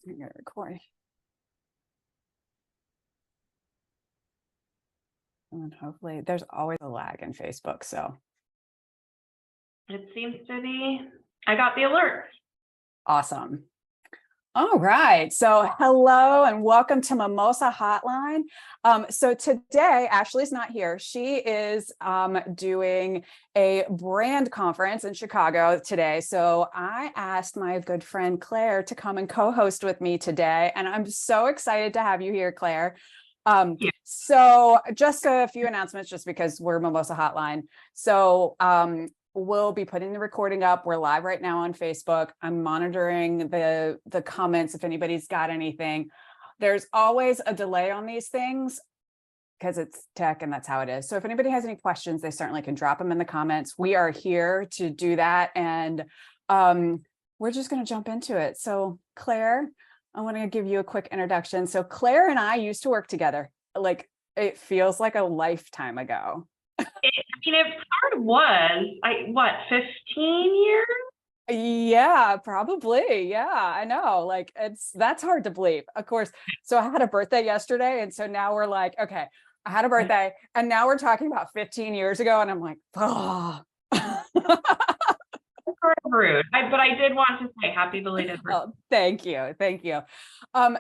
I'm gonna record. And hopefully there's always a lag in Facebook. So It seems to be, I got the alert. awesome. All right. So hello and welcome to Mimosa Hotline. So today, Ashley's not here. She is doing a brand conference in Chicago today. So I asked my good friend Claire to come and co-host with me today. And I'm so excited to have you here, Claire. So just a few announcements just because we're Mimosa Hotline. So we'll be putting the recording up. We're live right now on Facebook. I'm monitoring the comments if anybody's got anything. There's always a delay on these things because it's tech and that's how it is. So if anybody has any questions, they certainly can drop them in the comments. We are here to do that. And we're just going to jump into it. So Claire, I want to give you a quick introduction. So Claire and I used to work together. Like it feels like a lifetime ago. It sort of was, 15 years? Yeah, probably. Yeah, I know. Like that's hard to believe. Of course. So I had a birthday yesterday. And so now we're like, okay, I had a birthday and now we're talking about 15 years ago. And I'm like, oh. Sort of rude. But I did want to say happy belated birthday. Oh, thank you. Thank you.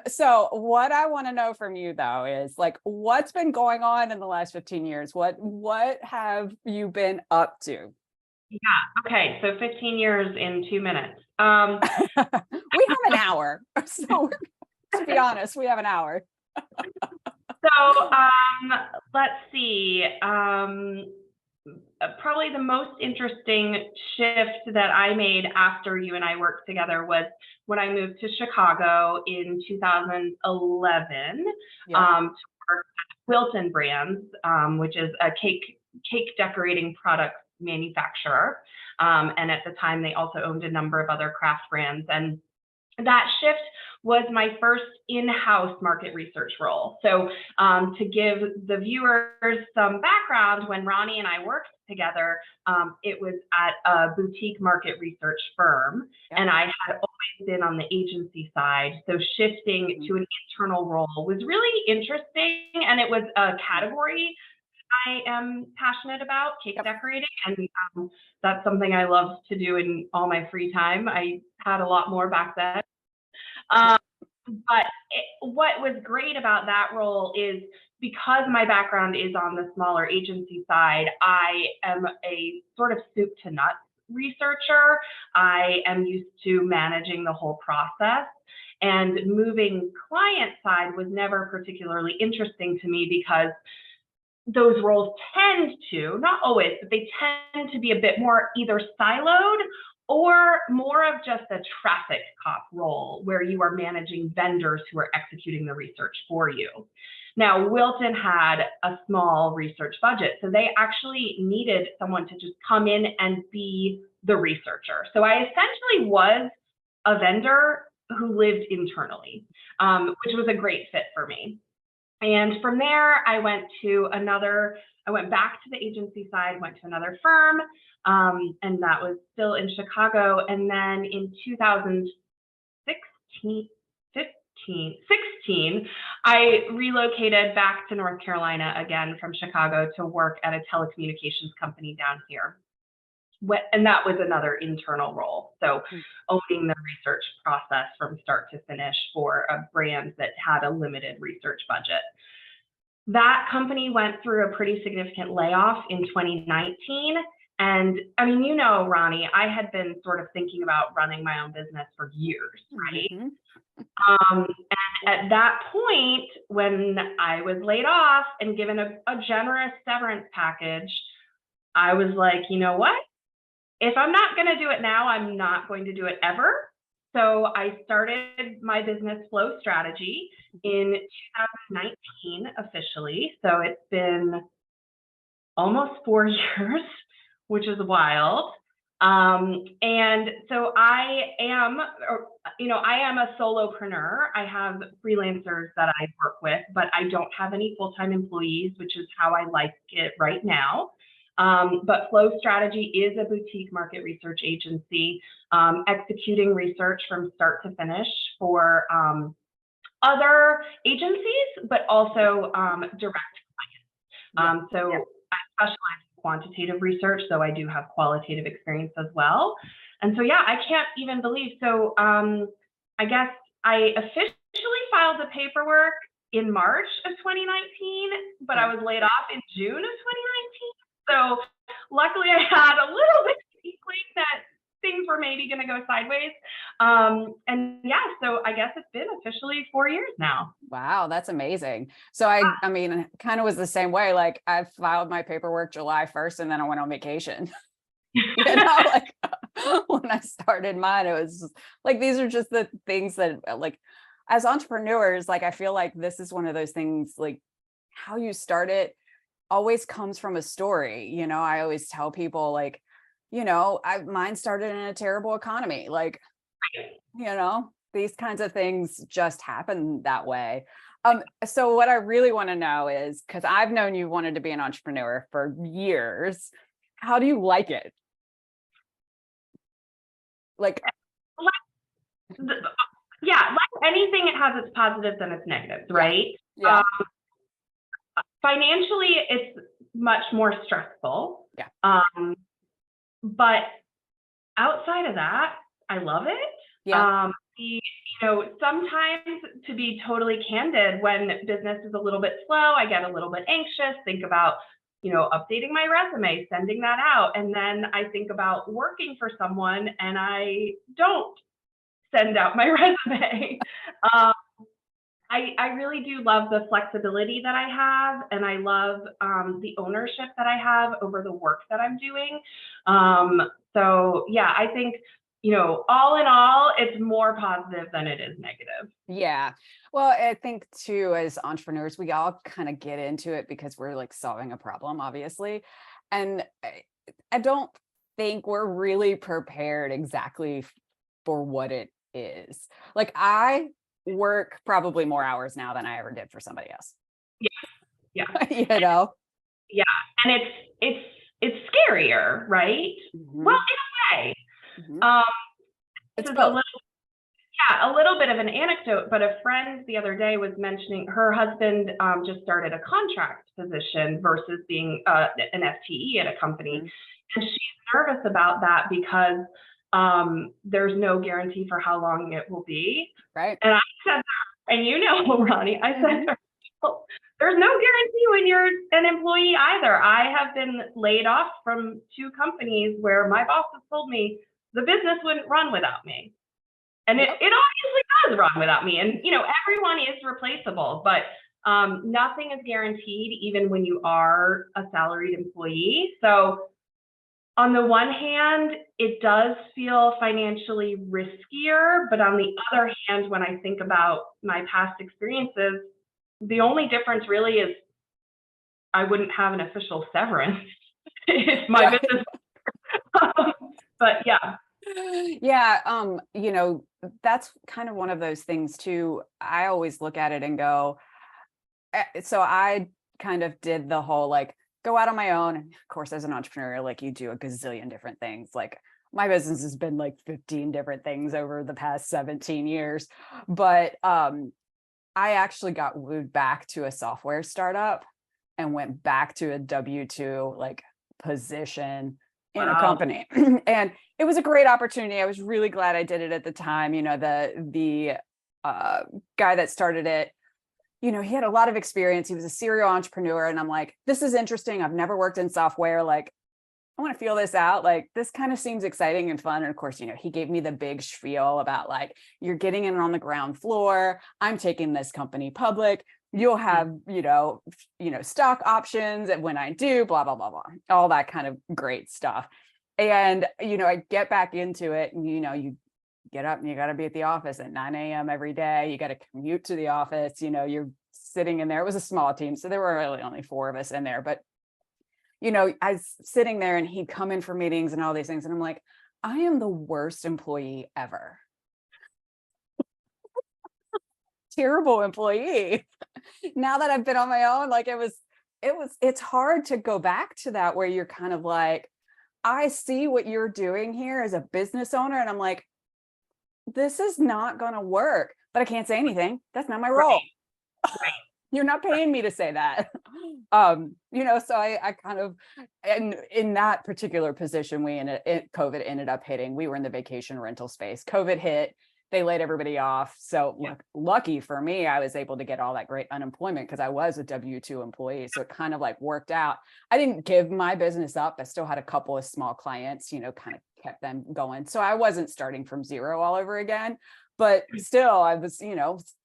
So what I want to know from you though is like, what's been going on in the last 15 years? What have you been up to? Yeah. Okay. So 15 years in 2 minutes. We have an hour. So to be honest, we have an hour. So let's see. Probably the most interesting shift that I made after you and I worked together was when I moved to Chicago in 2011 to work at Lighten Brands, which is a cake decorating product manufacturer. And at the time, they also owned a number of other craft brands. And that shift was my first in-house market research role. So to give the viewers some background, when Ronnie and I worked together, it was at a boutique market research firm, and I had always been on the agency side. So shifting to an internal role was really interesting, and it was a category I am passionate about, cake decorating, and that's something I love to do in all my free time. I had a lot more back then. But what was great about that role is because my background is on the smaller agency side, I am a sort of soup to nuts researcher. I am used to managing the whole process, and moving client side was never particularly interesting to me because those roles tend to, not always, but they tend to be a bit more either siloed or more of just a traffic cop role where you are managing vendors who are executing the research for you. Now, Wilton had a small research budget, so they actually needed someone to just come in and be the researcher. So I essentially was a vendor who lived internally, which was a great fit for me. And from there, I went back to the agency side, went to another firm, and that was still in Chicago. And then in 2016, I relocated back to North Carolina again from Chicago to work at a telecommunications company down here. And that was another internal role. So owning the research process from start to finish for a brand that had a limited research budget. That company went through a pretty significant layoff in 2019. And I mean, you know, Ronnie, I had been sort of thinking about running my own business for years, right? And at that point, when I was laid off and given a generous severance package, I was like, you know what? If I'm not going to do it now, I'm not going to do it ever. So I started my business Flow Strategy in 2019 officially. So it's been almost 4 years, which is wild. And so I am a solopreneur. I have freelancers that I work with, but I don't have any full-time employees, which is how I like it right now. But Flow Strategy is a boutique market research agency, executing research from start to finish for other agencies, but also direct clients. So I specialize in quantitative research, so I do have qualitative experience as well. And so, yeah, I can't even believe. So I guess I officially filed the paperwork in March of 2019, but I was laid off in June of 2019. So luckily I had a little bit of inkling that things were maybe going to go sideways. And yeah, so I guess it's been officially 4 years now. Wow, that's amazing. So I mean, kind of was the same way. Like I filed my paperwork July 1st and then I went on vacation. Like when I started mine, it was just, like, these are just the things that, like, as entrepreneurs, like, I feel like this is one of those things, like how you start it always comes from a story. I always tell people, like, mine started in a terrible economy. Like, these kinds of things just happen that way. So what I really want to know is, because I've known you wanted to be an entrepreneur for years, how do you like it? Like anything, it has its positives and its negatives, right? Yeah. Financially, it's much more stressful. Yeah. But outside of that, I love it. Yeah. Sometimes, to be totally candid, when business is a little bit slow, I get a little bit anxious, think about, updating my resume, sending that out. And then I think about working for someone and I don't send out my resume. I really do love the flexibility that I have, and I love the ownership that I have over the work that I'm doing. So yeah, I think, all in all, it's more positive than it is negative. Yeah. Well, I think too, as entrepreneurs, we all kind of get into it because we're like solving a problem, obviously. And I don't think we're really prepared exactly for what it is. Like, I work probably more hours now than I ever did for somebody else. Yeah. Yeah. And it's scarier, right? Mm-hmm. Well, in a way. Mm-hmm. This is a little bit of an anecdote, but a friend the other day was mentioning her husband just started a contract position versus being an FTE at a company. Mm-hmm. And she's nervous about that because there's no guarantee for how long it will be. Right. And I said, and Ronnie, I said, well, there's no guarantee when you're an employee either. I have been laid off from 2 companies where my boss has told me the business wouldn't run without me. And it obviously does run without me. And, everyone is replaceable, but nothing is guaranteed, even when you are a salaried employee. So on the one hand, it does feel financially riskier, but on the other hand, when I think about my past experiences, the only difference really is I wouldn't have an official severance if my business. But yeah. Yeah. That's kind of one of those things too. I always look at it and go, so I kind of did the whole, like, go out on my own. And of course, as an entrepreneur, like, you do a gazillion different things. Like, my business has been like 15 different things over the past 17 years. But I actually got wooed back to a software startup and went back to a W-2 like position in a company. And it was a great opportunity. I was really glad I did it at the time. The guy that started it, he had a lot of experience. He was a serial entrepreneur. And I'm like, this is interesting. I've never worked in software. Like, I want to feel this out. Like, this kind of seems exciting and fun. And of course, he gave me the big spiel about, like, you're getting in on the ground floor. I'm taking this company public. You'll have, stock options. And when I do, blah, blah, blah, blah, all that kind of great stuff. And, I get back into it and, you get up and you got to be at the office at 9 a.m. every day. You got to commute to the office. You're sitting in there. It was a small team. So there were really only 4 of us in there, but I was sitting there and he'd come in for meetings and all these things. And I'm like, I am the worst employee ever. Terrible employee. Now that I've been on my own, like, it was it's hard to go back to that where you're kind of like, I see what you're doing here as a business owner. And I'm like, this is not going to work, but I can't say anything. That's not my role. Right. You're not paying me to say that. So I kind of, and in that particular position, COVID ended up hitting. We were in the vacation rental space. COVID hit, they laid everybody off. So lucky for me, I was able to get all that great unemployment because I was a W-2 employee. So it kind of like worked out. I didn't give my business up. I still had a couple of small clients, kind of kept them going. So I wasn't starting from zero all over again, but still I was,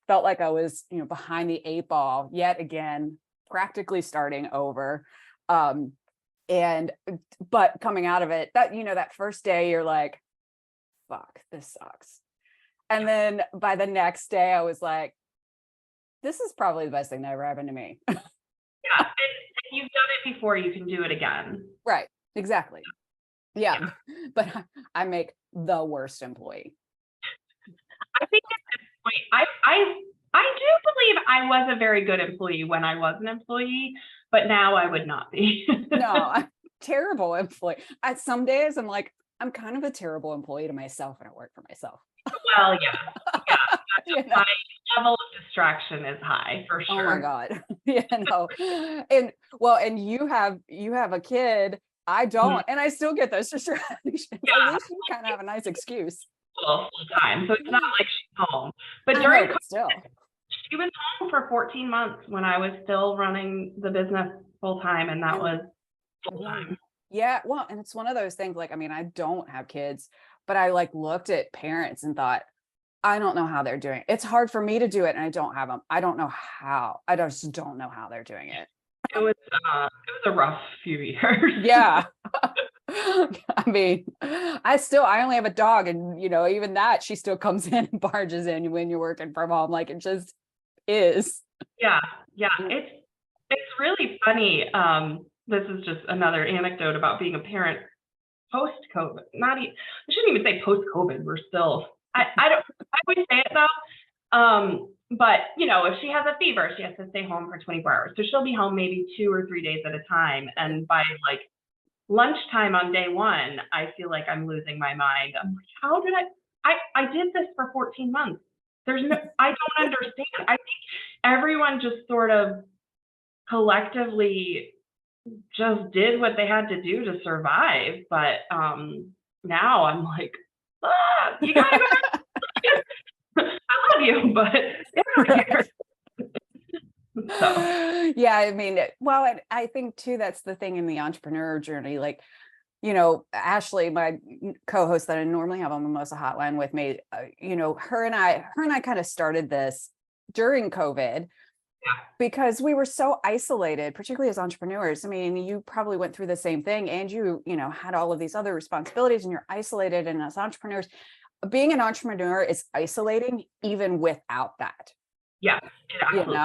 felt like I was, behind the 8 ball yet again, practically starting over. But coming out of it, that first day, you're like, fuck, this sucks. And then by the next day, I was like, this is probably the best thing that ever happened to me. Yeah. And you've done it before, you can do it again. Right. Exactly. Yeah. But I make the worst employee. I think at this point, I do believe I was a very good employee when I was an employee, but now I would not be. No, I'm a terrible employee. Some days I'm like, I'm kind of a terrible employee to myself and I work for myself. Well, yeah. My level of distraction is high for sure. Oh my God. And you have a kid. I don't, and I still get those distractions. At least you kind of have a nice excuse. Full time, so it's not like she's home. But during still, she was home for 14 months when I was still running the business full time, and that was full time. Yeah, well, and it's one of those things. Like, I mean, I don't have kids, but I looked at parents and thought, I don't know how they're doing it. It's hard for me to do it, and I don't have them. I don't know how. I just don't know how they're doing it. It was a rough few years. Yeah. I mean, I only have a dog, and even that, she still comes in and barges in when you're working from home. Like, it just is. Yeah. It's really funny. This is just another anecdote about being a parent post-COVID. I shouldn't even say post-COVID. We're still. I would say it though. But if she has a fever, she has to stay home for 24 hours. So she'll be home maybe 2 or 3 days at a time. And by lunchtime on day 1, I feel like I'm losing my mind. I'm like, how did I did this for 14 months. I don't understand. I think everyone just sort of collectively just did what they had to do to survive. But now I'm like, you gotta go. I love you, but get out here. So. Yeah, I mean, well, I think too, that's the thing in the entrepreneur journey. Ashley, my co-host that I normally have on Mimosa Hotline with me, her and I kind of started this during COVID because we were so isolated, particularly as entrepreneurs. I mean, you probably went through the same thing, and you had all of these other responsibilities, and you're isolated. And as entrepreneurs, being an entrepreneur is isolating even without that. Yeah, absolutely.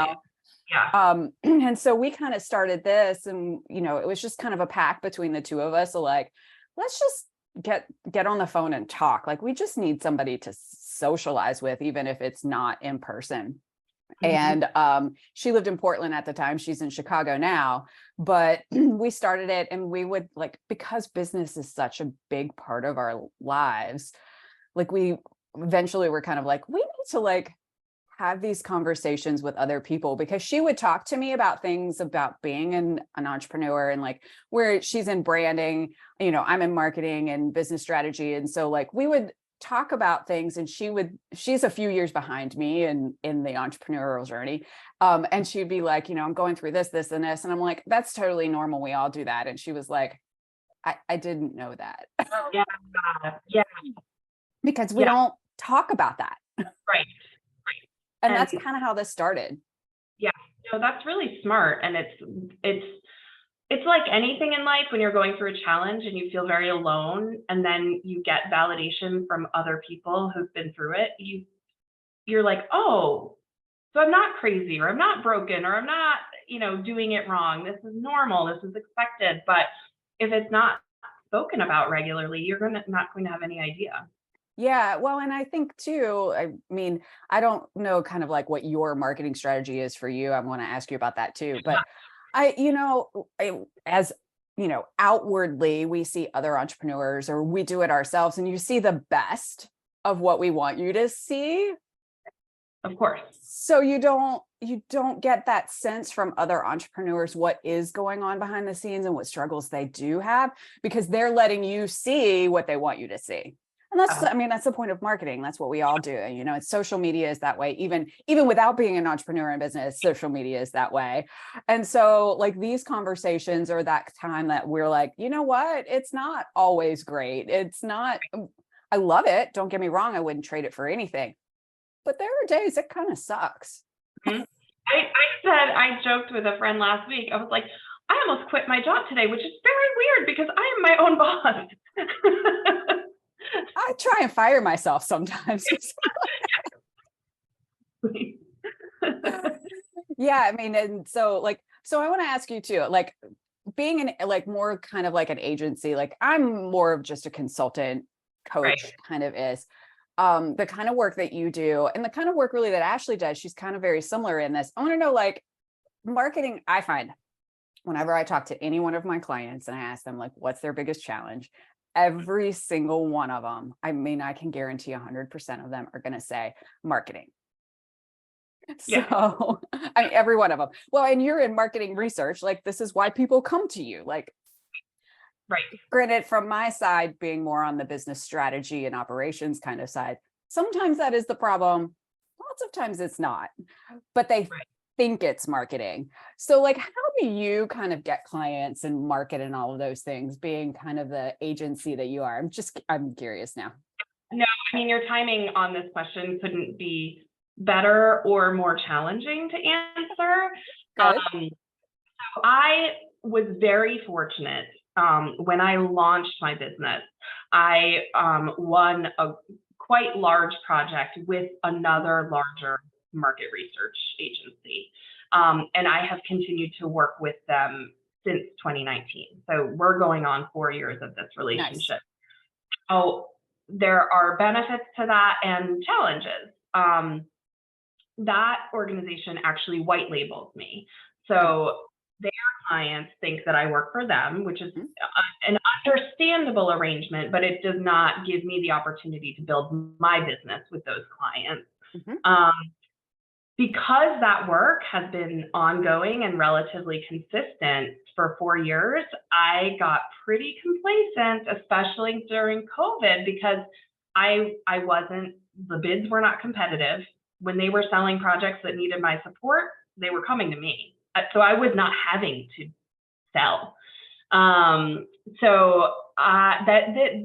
Yeah. And so we kind of started this, and it was just kind of a pact between the two of us. So let's just get on the phone and talk. We just need somebody to socialize with, even if it's not in person. Mm-hmm. And she lived in Portland at the time. She's in Chicago now, but we started it, and we would because business is such a big part of our lives. We eventually were kind of we need to have these conversations with other people, because she would talk to me about things about being an entrepreneur, and where she's in branding, I'm in marketing and business strategy. And so we would talk about things, and she's a few years behind me in the entrepreneurial journey. And she'd be like, I'm going through this, this, and this. And I'm like, that's totally normal. We all do that. And she was like, I didn't know that. Yeah. Because we don't talk about that. Right. And that's kind of how this started. Yeah, that's really smart. And it's like anything in life, when you're going through a challenge and you feel very alone, and then you get validation from other people who've been through it, you're like, oh, so I'm not crazy, or I'm not broken, or I'm not, doing it wrong. This is normal. This is expected. But if it's not spoken about regularly, you're not going to have any idea. Yeah, well, and I think too, I mean, I don't know kind of what your marketing strategy is for you. I want to ask you about that too. But As outwardly, we see other entrepreneurs or we do it ourselves, and you see the best of what we want you to see. Of course. So you don't get that sense from other entrepreneurs what is going on behind the scenes and what struggles they do have, because they're letting you see what they want you to see. And that's the point of marketing. That's what we all do. It's social media is that way. Even without being an entrepreneur in business, social media is that way. And so like these conversations are that time that we're like, you know what? It's not always great. It's not, I love it. Don't get me wrong. I wouldn't trade it for anything. But there are days it kind of sucks. Mm-hmm. I joked with a friend last week. I was like, I almost quit my job today, which is very weird because I am my own boss. I try and fire myself sometimes. Yeah, and so I want to ask you too, like being more kind of like an agency, like I'm more of just a consultant coach, right. Kind of is. The kind of work that you do and the kind of work really that Ashley does, she's kind of very similar in this. I want to know, like, marketing, I find whenever I talk to any one of my clients and I ask them, like, what's their biggest challenge? Every single one of them, I can guarantee 100% of them are going to say marketing. Yeah. So, every one of them. Well, and you're in marketing research, like, this is why people come to you, like, right. Granted, from my side, being more on the business strategy and operations kind of side, sometimes that is the problem. Lots of times it's not, but they think it's marketing. So like, how do you kind of get clients and market and all of those things, being kind of the agency that you are? I'm curious now. No, your timing on this question couldn't be better or more challenging to answer. So I was very fortunate. When I launched my business, I won a quite large project with another larger market research agency. And I have continued to work with them since 2019. So we're going on 4 years of this relationship. Nice. So there are benefits to that and challenges. That organization actually white labels me. So their clients think that I work for them, which is an understandable arrangement, but it does not give me the opportunity to build my business with those clients. Because that work has been ongoing and relatively consistent for 4 years, I got pretty complacent, especially during COVID, because the bids were not competitive. When they were selling projects that needed my support, they were coming to me. So I was not having to sell.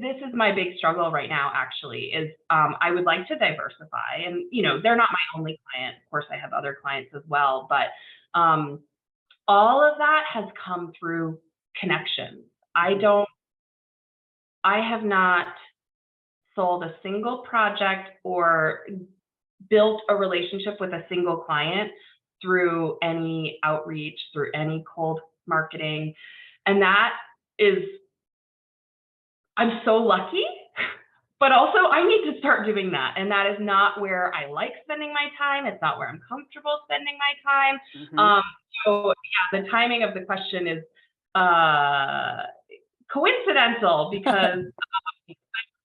This is my big struggle right now, actually, is I would like to diversify. And, they're not my only client. Of course, I have other clients as well. But all of that has come through connections. I have not sold a single project or built a relationship with a single client through any outreach, through any cold marketing. And that is, I'm so lucky, but also I need to start doing that. And that is not where I like spending my time. It's not where I'm comfortable spending my time. So yeah, the timing of the question is coincidental because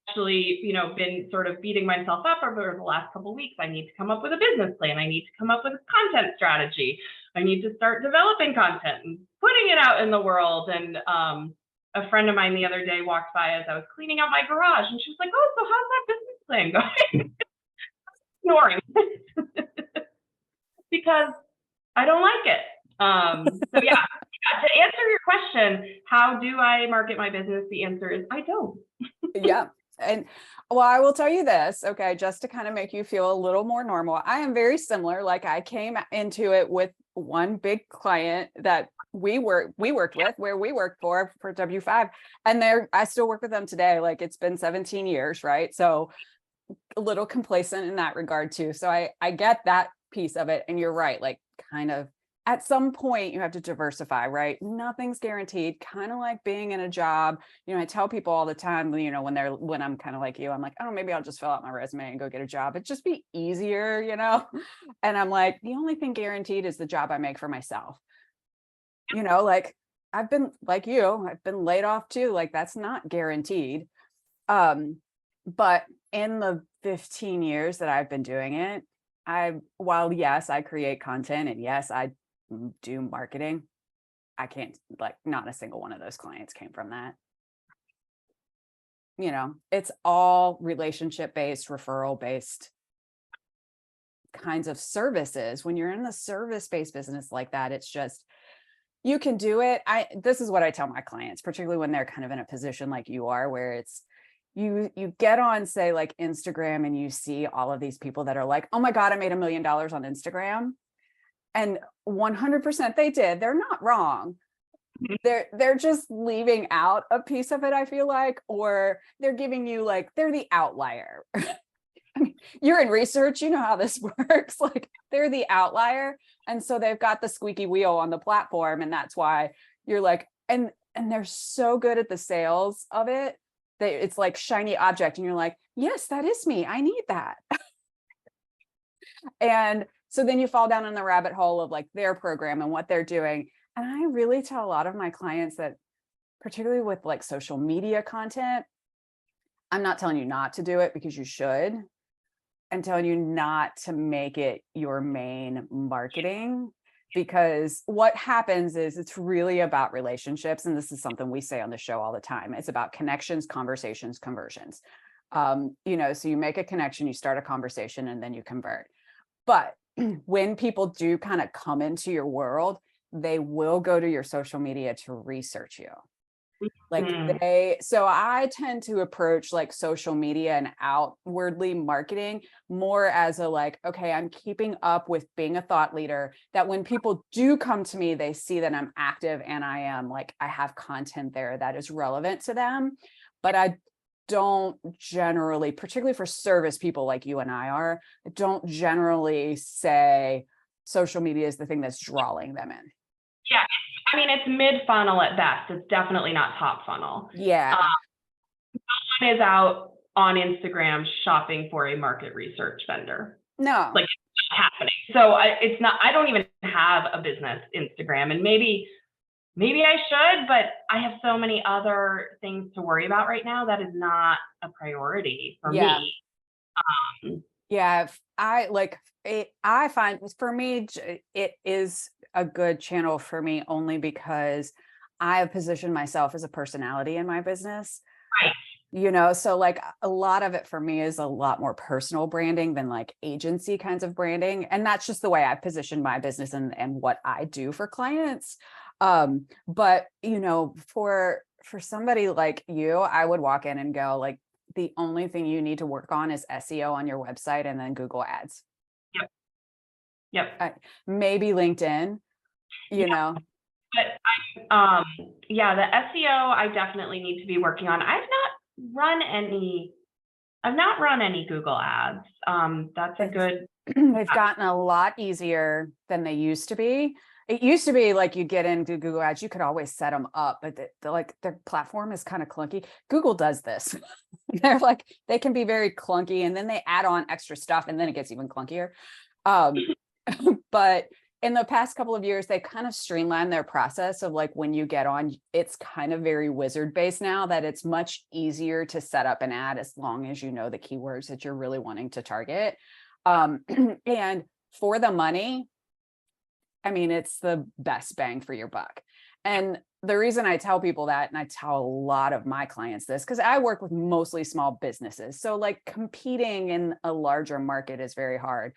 actually, been sort of beating myself up over the last couple of weeks. I need to come up with a business plan. I need to come up with a content strategy. I need to start developing content and putting it out in the world. And a friend of mine the other day walked by as I was cleaning out my garage, and she was like, "Oh, so how's that business plan going?" Ignoring because I don't like it. So yeah, to answer your question, how do I market my business? The answer is I don't. Yeah. And well, I will tell you this, okay, just to kind of make you feel a little more normal. I am very similar. Like I came into it with one big client that we worked with, where we worked for W5, and I still work with them today. Like it's been 17 years, right? So a little complacent in that regard too. So I get that piece of it. And you're right, like kind of at some point you have to diversify, right? Nothing's guaranteed, kind of like being in a job. I tell people all the time, when I'm kind of like you, I'm like, oh, maybe I'll just fill out my resume and go get a job. It'd just be easier, And I'm like, the only thing guaranteed is the job I make for myself. like I've been like I've been laid off too. Like that's not guaranteed. But in the 15 years that I've been doing it, while yes, I create content and yes, I do marketing, I can't, like, not a single one of those clients came from that. It's all relationship based, referral based kinds of services. When you're in the service based business like that, it's just, you can do it. This is what I tell my clients, particularly when they're kind of in a position like you are, where it's, you get on, say, like Instagram, and you see all of these people that are like, oh my God, I made $1 million on Instagram. And 100% they did. They're not wrong. They're just leaving out a piece of it, I feel like, or they're giving you, like, they're the outlier. I mean, you're in research, you know how this works. Like, they're the outlier. And so they've got the squeaky wheel on the platform. And that's why you're like, and they're so good at the sales of it. It's like shiny object. And you're like, yes, that is me. I need that. And so then you fall down in the rabbit hole of like their program and what they're doing. And I really tell a lot of my clients that, particularly with like social media content, I'm not telling you not to do it, because you should. I'm telling you not to make it your main marketing, because what happens is it's really about relationships. And this is something we say on the show all the time. It's about connections, conversations, conversions. So you make a connection, you start a conversation, and then you convert. But when people do kind of come into your world, they will go to your social media to research you. Like so I tend to approach like social media and outwardly marketing more as a like, okay, I'm keeping up with being a thought leader, that when people do come to me, they see that I'm active and I have content there that is relevant to them. But I don't generally, particularly for service people like you and I don't generally say social media is the thing that's drawing them in. Yeah. I mean, it's mid-funnel at best. It's definitely not top funnel. Yeah. No one is out on Instagram shopping for a market research vendor. No. Like, it's not happening. So I don't even have a business Instagram, and maybe I should, but I have so many other things to worry about right now that is not a priority for me. Yeah, I find for me, it is a good channel for me only because I have positioned myself as a personality in my business. Right. So like a lot of it for me is a lot more personal branding than like agency kinds of branding. And that's just the way I position my business and what I do for clients. But for somebody like you, I would walk in and go like, the only thing you need to work on is SEO on your website and then Google ads. Yep. Maybe LinkedIn, But the SEO I definitely need to be working on. I've not run any Google ads. That's a good. They've gotten a lot easier than they used to be. It used to be like you get into Google ads, you could always set them up, but their platform is kind of clunky. Google does this. They're like, they can be very clunky, and then they add on extra stuff, and then it gets even clunkier. But in the past couple of years, they kind of streamlined their process of like, when you get on, it's kind of very wizard based now, that it's much easier to set up an ad as long as you know the keywords that you're really wanting to target. And for the money, I mean, it's the best bang for your buck. And the reason I tell people that, and I tell a lot of my clients this, because I work with mostly small businesses. So like competing in a larger market is very hard.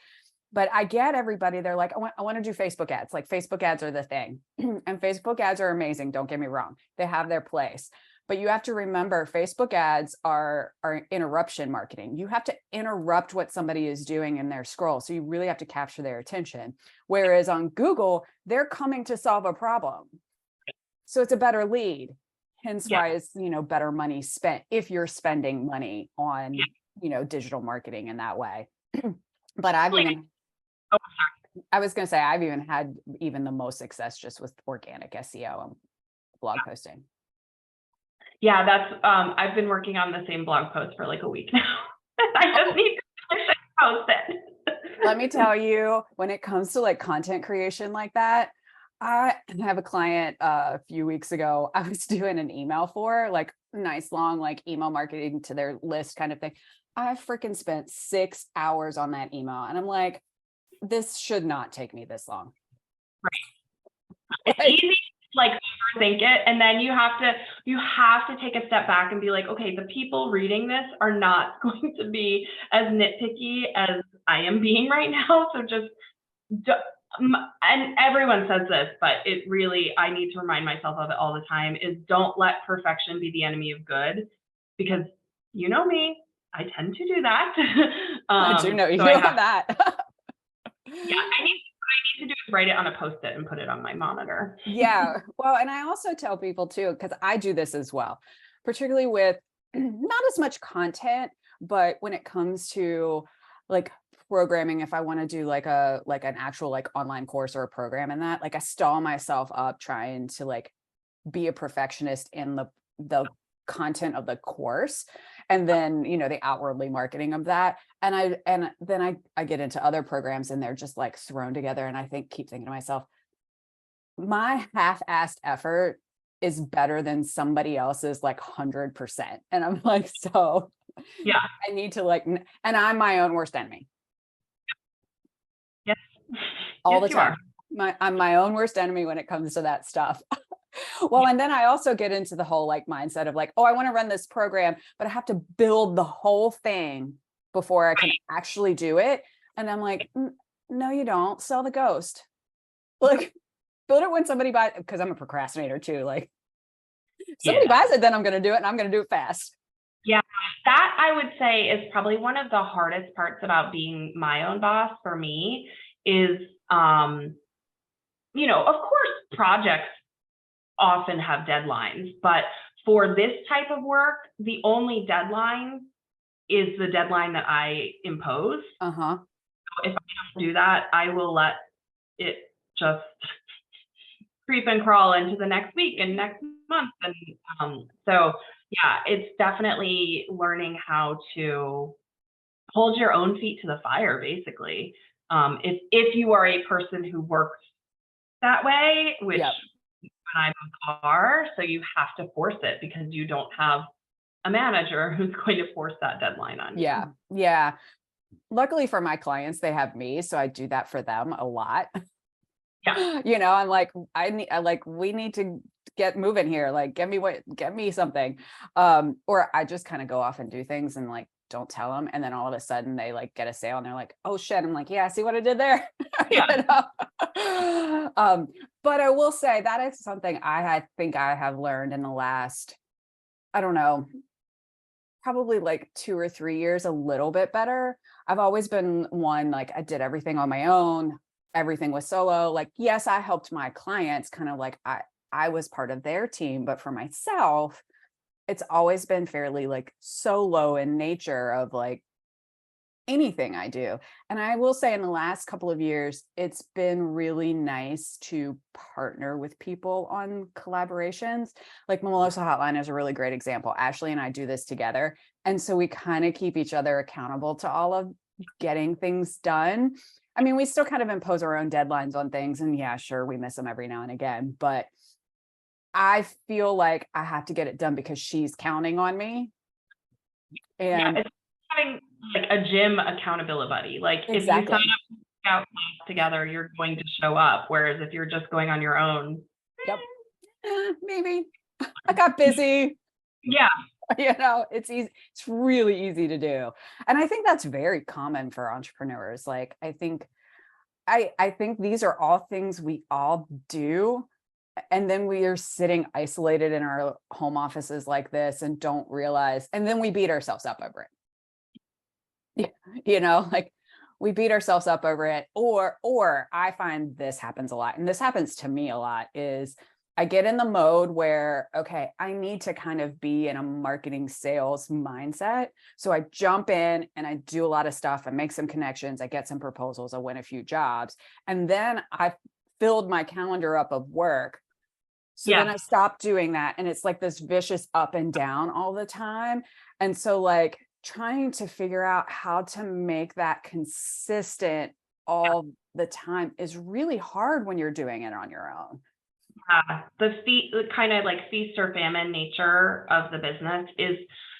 But I get everybody, they're like, I want to do Facebook ads. Like Facebook ads are the thing. And Facebook ads are amazing. Don't get me wrong. They have their place. But you have to remember, Facebook ads are interruption marketing. You have to interrupt what somebody is doing in their scroll. So you really have to capture their attention. Whereas on Google, they're coming to solve a problem. So it's a better lead. Hence why it's, better money spent if you're spending money on, digital marketing in that way. But I've even had the most success just with organic SEO and blog posting. Yeah, that's I've been working on the same blog post for like a week now. I just need to post it. Let me tell you, when it comes to like content creation like that, I have a client a few weeks ago. I was doing an email for like nice long like email marketing to their list kind of thing. I freaking spent 6 hours on that email and I'm like, this should not take me this long. It's easy to like overthink it, and then you have to take a step back and be like, okay, the people reading this are not going to be as nitpicky as I am being right now. So just and everyone says this, but it really, I need to remind myself of it all the time, is don't let perfection be the enemy of good, because you know me, I tend to do that. I do know you so know that. yeah, I need to do is write it on a Post-it and put it on my monitor. Yeah. Well, and I also tell people too, because I do this as well, particularly with not as much content, but when it comes to like programming, if I want to do like an actual like online course or a program and that, like I stall myself up trying to like be a perfectionist in the content of the course and then the outwardly marketing of that, and then I get into other programs and they're just like thrown together, and I keep thinking to myself, my half-assed effort is better than somebody else's like 100%, and I'm like, so Yeah. I need to like, and I'm my own worst enemy. Yes. All yes, the time. I'm my own worst enemy when it comes to that stuff. Well, and then I also get into the whole like mindset of like, oh, I want to run this program, but I have to build the whole thing before I can actually do it. And I'm like, no, you don't. Sell the ghost. Like, build it when somebody buys, because I'm a procrastinator too. Like, somebody buys it, then I'm going to do it, and I'm going to do it fast. Yeah, that I would say is probably one of the hardest parts about being my own boss for me is, of course, projects often have deadlines, but for this type of work, the only deadline is the deadline that I impose. Uh-huh. So if I have to do that, I will let it just creep and crawl into the next week and next month. And so yeah, it's definitely learning how to hold your own feet to the fire, basically. If you are a person who works that way, which I are, so you have to force it because you don't have a manager who's going to force that deadline on you. Yeah. Luckily for my clients, they have me, so I do that for them a lot. Yeah. I'm like, we need to get moving here. Like, get me something. Or I just kind of go off and do things and like don't tell them, and then all of a sudden they like get a sale and they're like, oh shit. I'm like, yeah, see what I did there. Yeah. But I will say that is something I think I have learned in the last, I don't know, probably like 2 or 3 years, a little bit better. I've always been one, like I did everything on my own. Everything was solo. Like, yes, I helped my clients kind of like I was part of their team, but for myself, it's always been fairly like solo in nature of like anything I do. And I will say in the last couple of years, it's been really nice to partner with people on collaborations. Like Mimosa Hotline is a really great example. Ashley and I do this together. And so we kind of keep each other accountable to all of getting things done. I mean, we still kind of impose our own deadlines on things. And yeah, sure, we miss them every now and again. But I feel like I have to get it done because she's counting on me. And it's having like a gym accountability buddy. Like if you sign up to work out together, you're going to show up. Whereas if you're just going on your own, maybe I got busy. Yeah. It's easy. It's really easy to do. And I think that's very common for entrepreneurs. Like, I think these are all things we all do. And then we are sitting isolated in our home offices like this and don't realize, and then we beat ourselves up over it. Like we beat ourselves up over it. Or I find this happens a lot, and this happens to me a lot, is I get in the mode where, okay, I need to kind of be in a marketing sales mindset. So I jump in and I do a lot of stuff and make some connections. I get some proposals. I win a few jobs. And then I filled my calendar up of work. So then I stopped doing that. And it's like this vicious up and down all the time. And so like trying to figure out how to make that consistent all the time is really hard when you're doing it on your own. The kind of like feast or famine nature of the business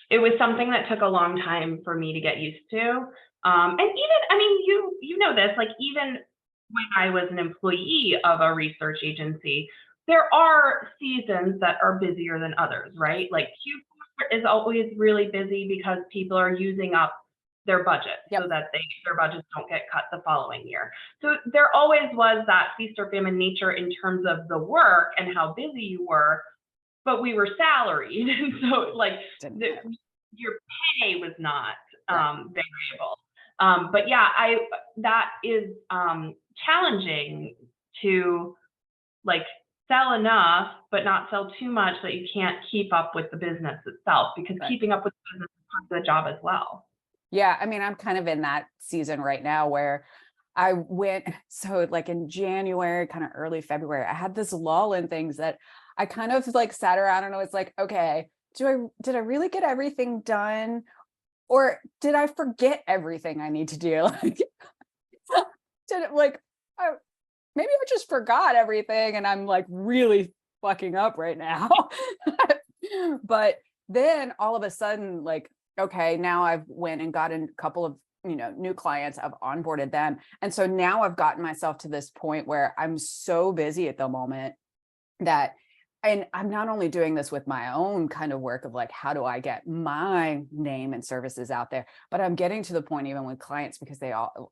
it was something that took a long time for me to get used to. And even, I mean, you know this, like even when I was an employee of a research agency, there are seasons that are busier than others, right? Like Q4 is always really busy because people are using up their budget so that their budgets don't get cut the following year. So there always was that feast or famine nature in terms of the work and how busy you were, but we were salaried. And so like your pay was not variable. But yeah, that is challenging to like sell enough, but not sell too much that you can't keep up with the business itself, because keeping up with the business is part of the job as well. Yeah, I mean, I'm kind of in that season right now where I went, so like in January, kind of early February, I had this lull in things that I kind of like sat around and I was like, okay, did I really get everything done? Or did I forget everything I need to do? Like, maybe I just forgot everything and I'm like really fucking up right now. But then all of a sudden, like, okay, now I've went and gotten a couple of, new clients, I've onboarded them. And so now I've gotten myself to this point where I'm so busy at the moment that, and I'm not only doing this with my own kind of work of like, how do I get my name and services out there? But I'm getting to the point even with clients, because they all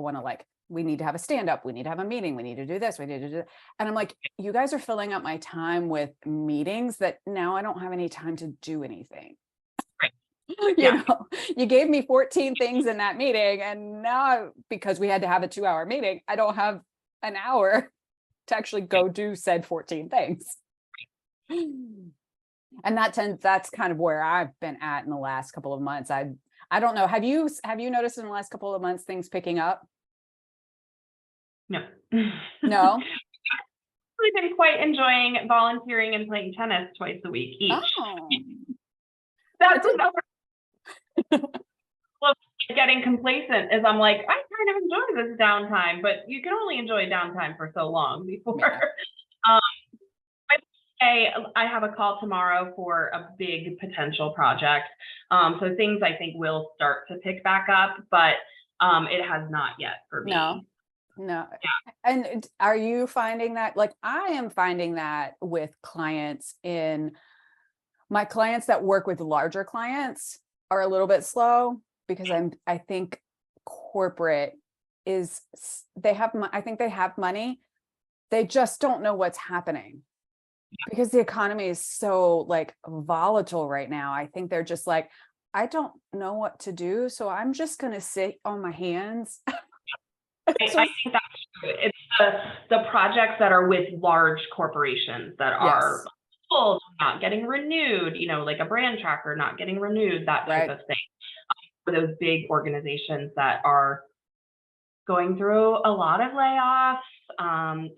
want to like, we need to have a stand-up, we need to have a meeting, we need to do this, we need to do that. And I'm like, you guys are filling up my time with meetings that now I don't have any time to do anything. You gave me 14 things in that meeting, and now because we had to have a 2-hour meeting, I don't have an hour to actually go do said 14 things. And that's kind of where I've been at in the last couple of months. I don't know. Have you noticed in the last couple of months things picking up? No. No. I've been quite enjoying volunteering and playing tennis twice a week each. Oh. That's well, getting complacent is I'm like, I kind of enjoy this downtime, but you can only enjoy downtime for so long before. Yeah. I have a call tomorrow for a big potential project. So things I think will start to pick back up, but it has not yet for me. No. Yeah. And are you finding that, like, I am finding that with clients, in my clients that work with larger clients are a little bit slow, because I think corporate is, I think they have money. They just don't know what's happening because the economy is so like volatile right now. I think they're just like, I don't know what to do, so I'm just going to sit on my hands. I think that's true. It's the projects that are with large corporations that are full, not getting renewed, like a brand tracker not getting renewed, that type of thing. For those big organizations that are going through a lot of layoffs,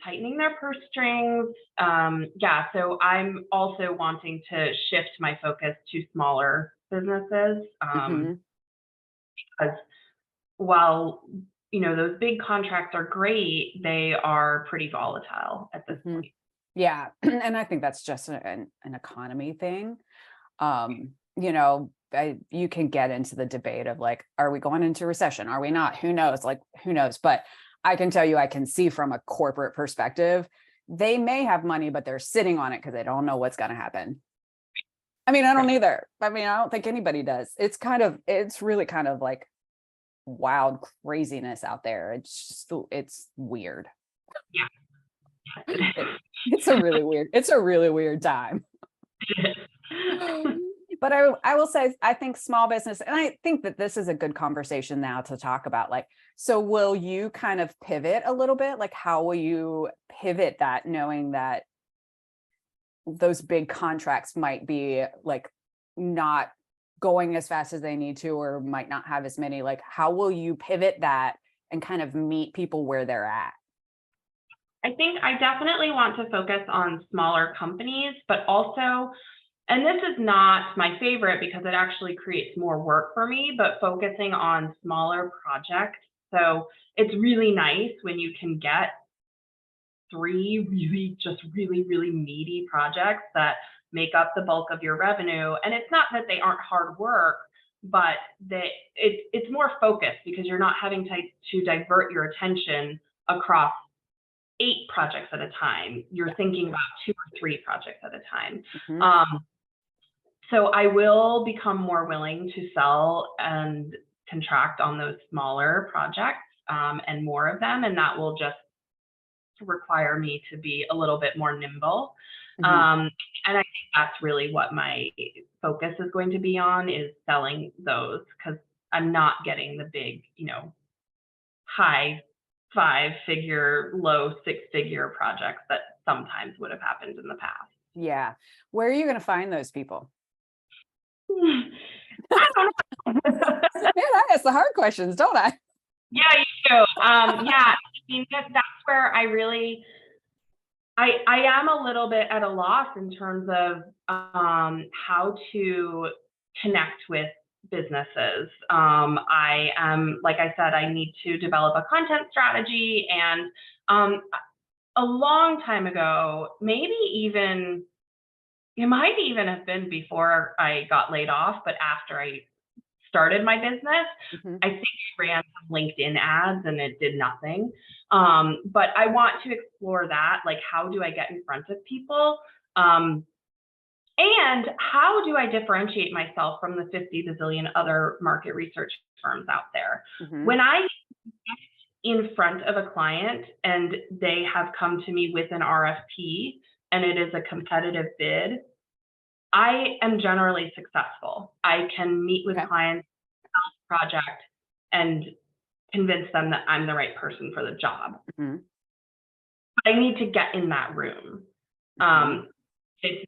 tightening their purse strings. So I'm also wanting to shift my focus to smaller businesses, because while those big contracts are great, they are pretty volatile at this point. Yeah. And I think that's just an economy thing. You can get into the debate of like, are we going into recession? Are we not? Who knows? Like, who knows? But I can tell you, I can see from a corporate perspective, they may have money, but they're sitting on it because they don't know what's going to happen. I mean, I don't either. I mean, I don't think anybody does. It's really kind of like wild craziness out there. It's weird. Yeah. It's a really weird time. But I will say, I think small business, and I think that this is a good conversation now to talk about, like, so will you kind of pivot a little bit? Like, how will you pivot that, knowing that those big contracts might be like not going as fast as they need to, or might not have as many? Like, how will you pivot that and kind of meet people where they're at? I think I definitely want to focus on smaller companies, but also, and this is not my favorite because it actually creates more work for me, but focusing on smaller projects So it's really nice when you can get 3 really meaty projects that make up the bulk of your revenue. And it's not that they aren't hard work, but it's more focused because you're not having to divert your attention across 8 projects at a time. You're thinking about 2 or 3 projects at a time. So I will become more willing to sell and contract on those smaller projects and more of them. And that will just require me to be a little bit more nimble. And I think that's really what my focus is going to be on, is selling those, because I'm not getting the big, high 5-figure, low 6-figure projects that sometimes would have happened in the past. Yeah. Where are you going to find those people? I don't know. Man, I ask the hard questions, don't I? Yeah, you do. Yeah, I mean, that's where I really, I am a little bit at a loss in terms of how to connect with businesses. I am, like I said, I need to develop a content strategy, and a long time ago, maybe even, it might even have been before I got laid off, but after I started my business, I think I ran some LinkedIn ads and it did nothing. But I want to explore that. Like, how do I get in front of people? And how do I differentiate myself from the 50 bazillion other market research firms out there? When I get in front of a client and they have come to me with an RFP and it is a competitive bid, I am generally successful. I can meet with clients, sell the project, and convince them that I'm the right person for the job. But I need to get in that room. It's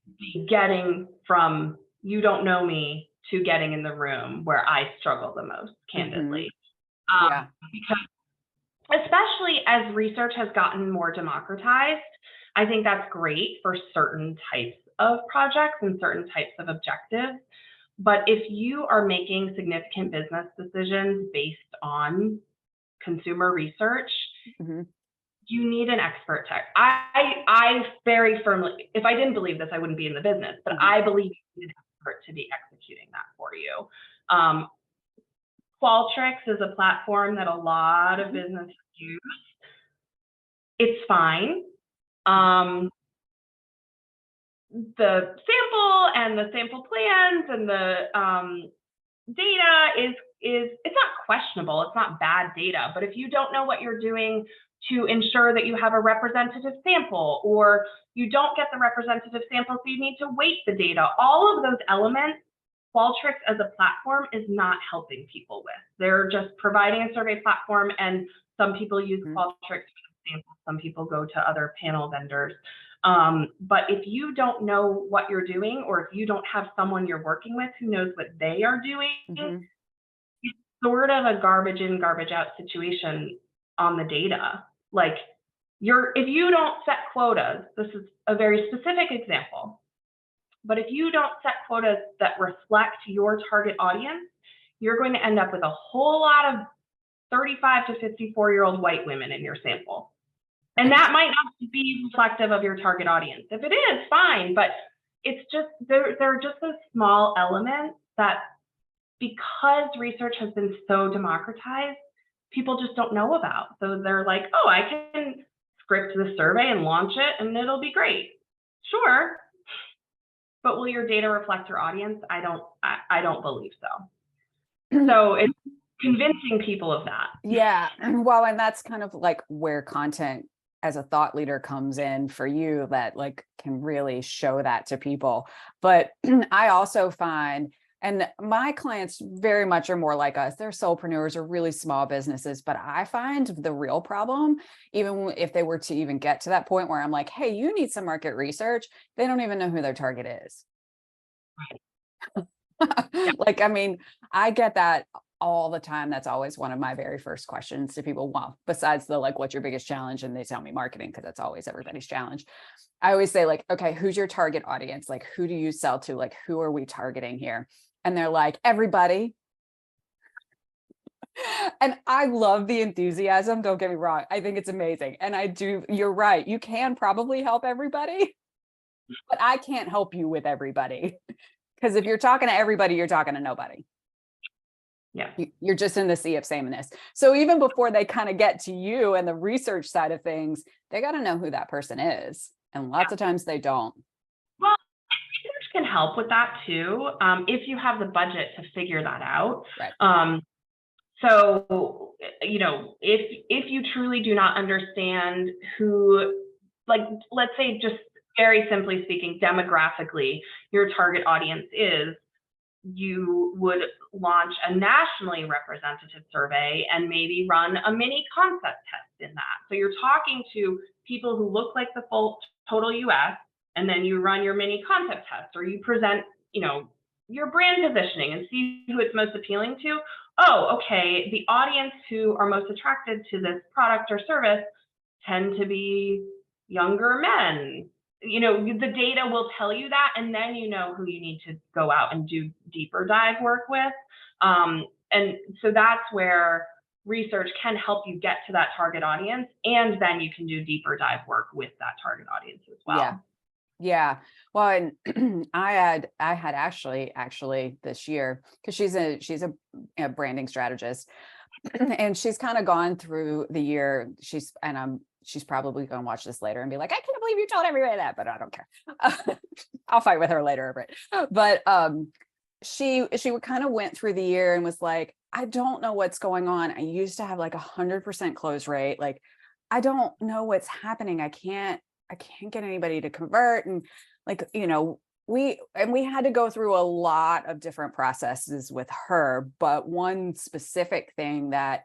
getting from you don't know me to getting in the room where I struggle the most, candidly. Because especially as research has gotten more democratized, I think that's great for certain types of projects and certain types of objectives. But if you are making significant business decisions based on consumer research, you need an expert tech. I very firmly, if I didn't believe this, I wouldn't be in the business, but I believe you need an expert to be executing that for you. Qualtrics is a platform that a lot of businesses use. It's fine. The sample and the sample plans and the data it's not questionable. It's not bad data. But if you don't know what you're doing to ensure that you have a representative sample, or you don't get the representative sample, so you need to weight the data, all of those elements, Qualtrics as a platform is not helping people with. They're just providing a survey platform, and some people use Qualtrics for samples, some people go to other panel vendors. But if you don't know what you're doing, or if you don't have someone you're working with who knows what they are doing, it's sort of a garbage in, garbage out situation on the data. Like, if you don't set quotas, this is a very specific example, but if you don't set quotas that reflect your target audience, you're going to end up with a whole lot of 35 to 54-year-old white women in your sample. And that might not be reflective of your target audience. If it is, fine, but it's just, there are just those small elements that, because research has been so democratized, people just don't know about. So they're like, oh, I can script the survey and launch it and it'll be great. Sure. But will your data reflect your audience? I don't believe so. So it's convincing people of that. Yeah. Well, and that's kind of like where content as a thought leader comes in for you, that like can really show that to people. But I also find, and my clients very much are more like us, they're solopreneurs or really small businesses, but I find the real problem, even if they were to even get to that point where I'm like, hey, you need some market research, they don't even know who their target is. Like, I mean, I get that all the time. That's always one of my very first questions to people. Well, besides the, like, what's your biggest challenge? And they tell me marketing, because that's always everybody's challenge. I always say, like, okay, who's your target audience? Like, who do you sell to? Like, who are we targeting here? And they're like, everybody. And I love the enthusiasm. Don't get me wrong. I think it's amazing. And you're right. You can probably help everybody, but I can't help you with everybody. Because if you're talking to everybody, you're talking to nobody. Yeah. You're just in the sea of sameness. So even before they kind of get to you and the research side of things, they got to know who that person is. And lots of times they don't. Well, research can help with that too, if you have the budget to figure that out. Right. So, if you truly do not understand who, like, let's say just very simply speaking, demographically, your target audience is, you would launch a nationally representative survey and maybe run a mini concept test in that. So you're talking to people who look like the full total US, and then you run your mini concept test, or you present, your brand positioning and see who it's most appealing to. Oh, okay, the audience who are most attracted to this product or service tend to be younger men. The data will tell you that, and then you know who you need to go out and do deeper dive work with. And so that's where research can help you get to that target audience, and then you can do deeper dive work with that target audience as well. Yeah. Yeah. Well, and I had actually this year, because she's a branding strategist, and she's kind of gone through the year. She's probably going to watch this later and be like, I can't believe you told everybody that, but I don't care. I'll fight with her later over it. But she kind of went through the year and was like, I don't know what's going on. I used to have like 100% close rate. Like, I don't know what's happening. I can't get anybody to convert. And like, we had to go through a lot of different processes with her, but one specific thing that,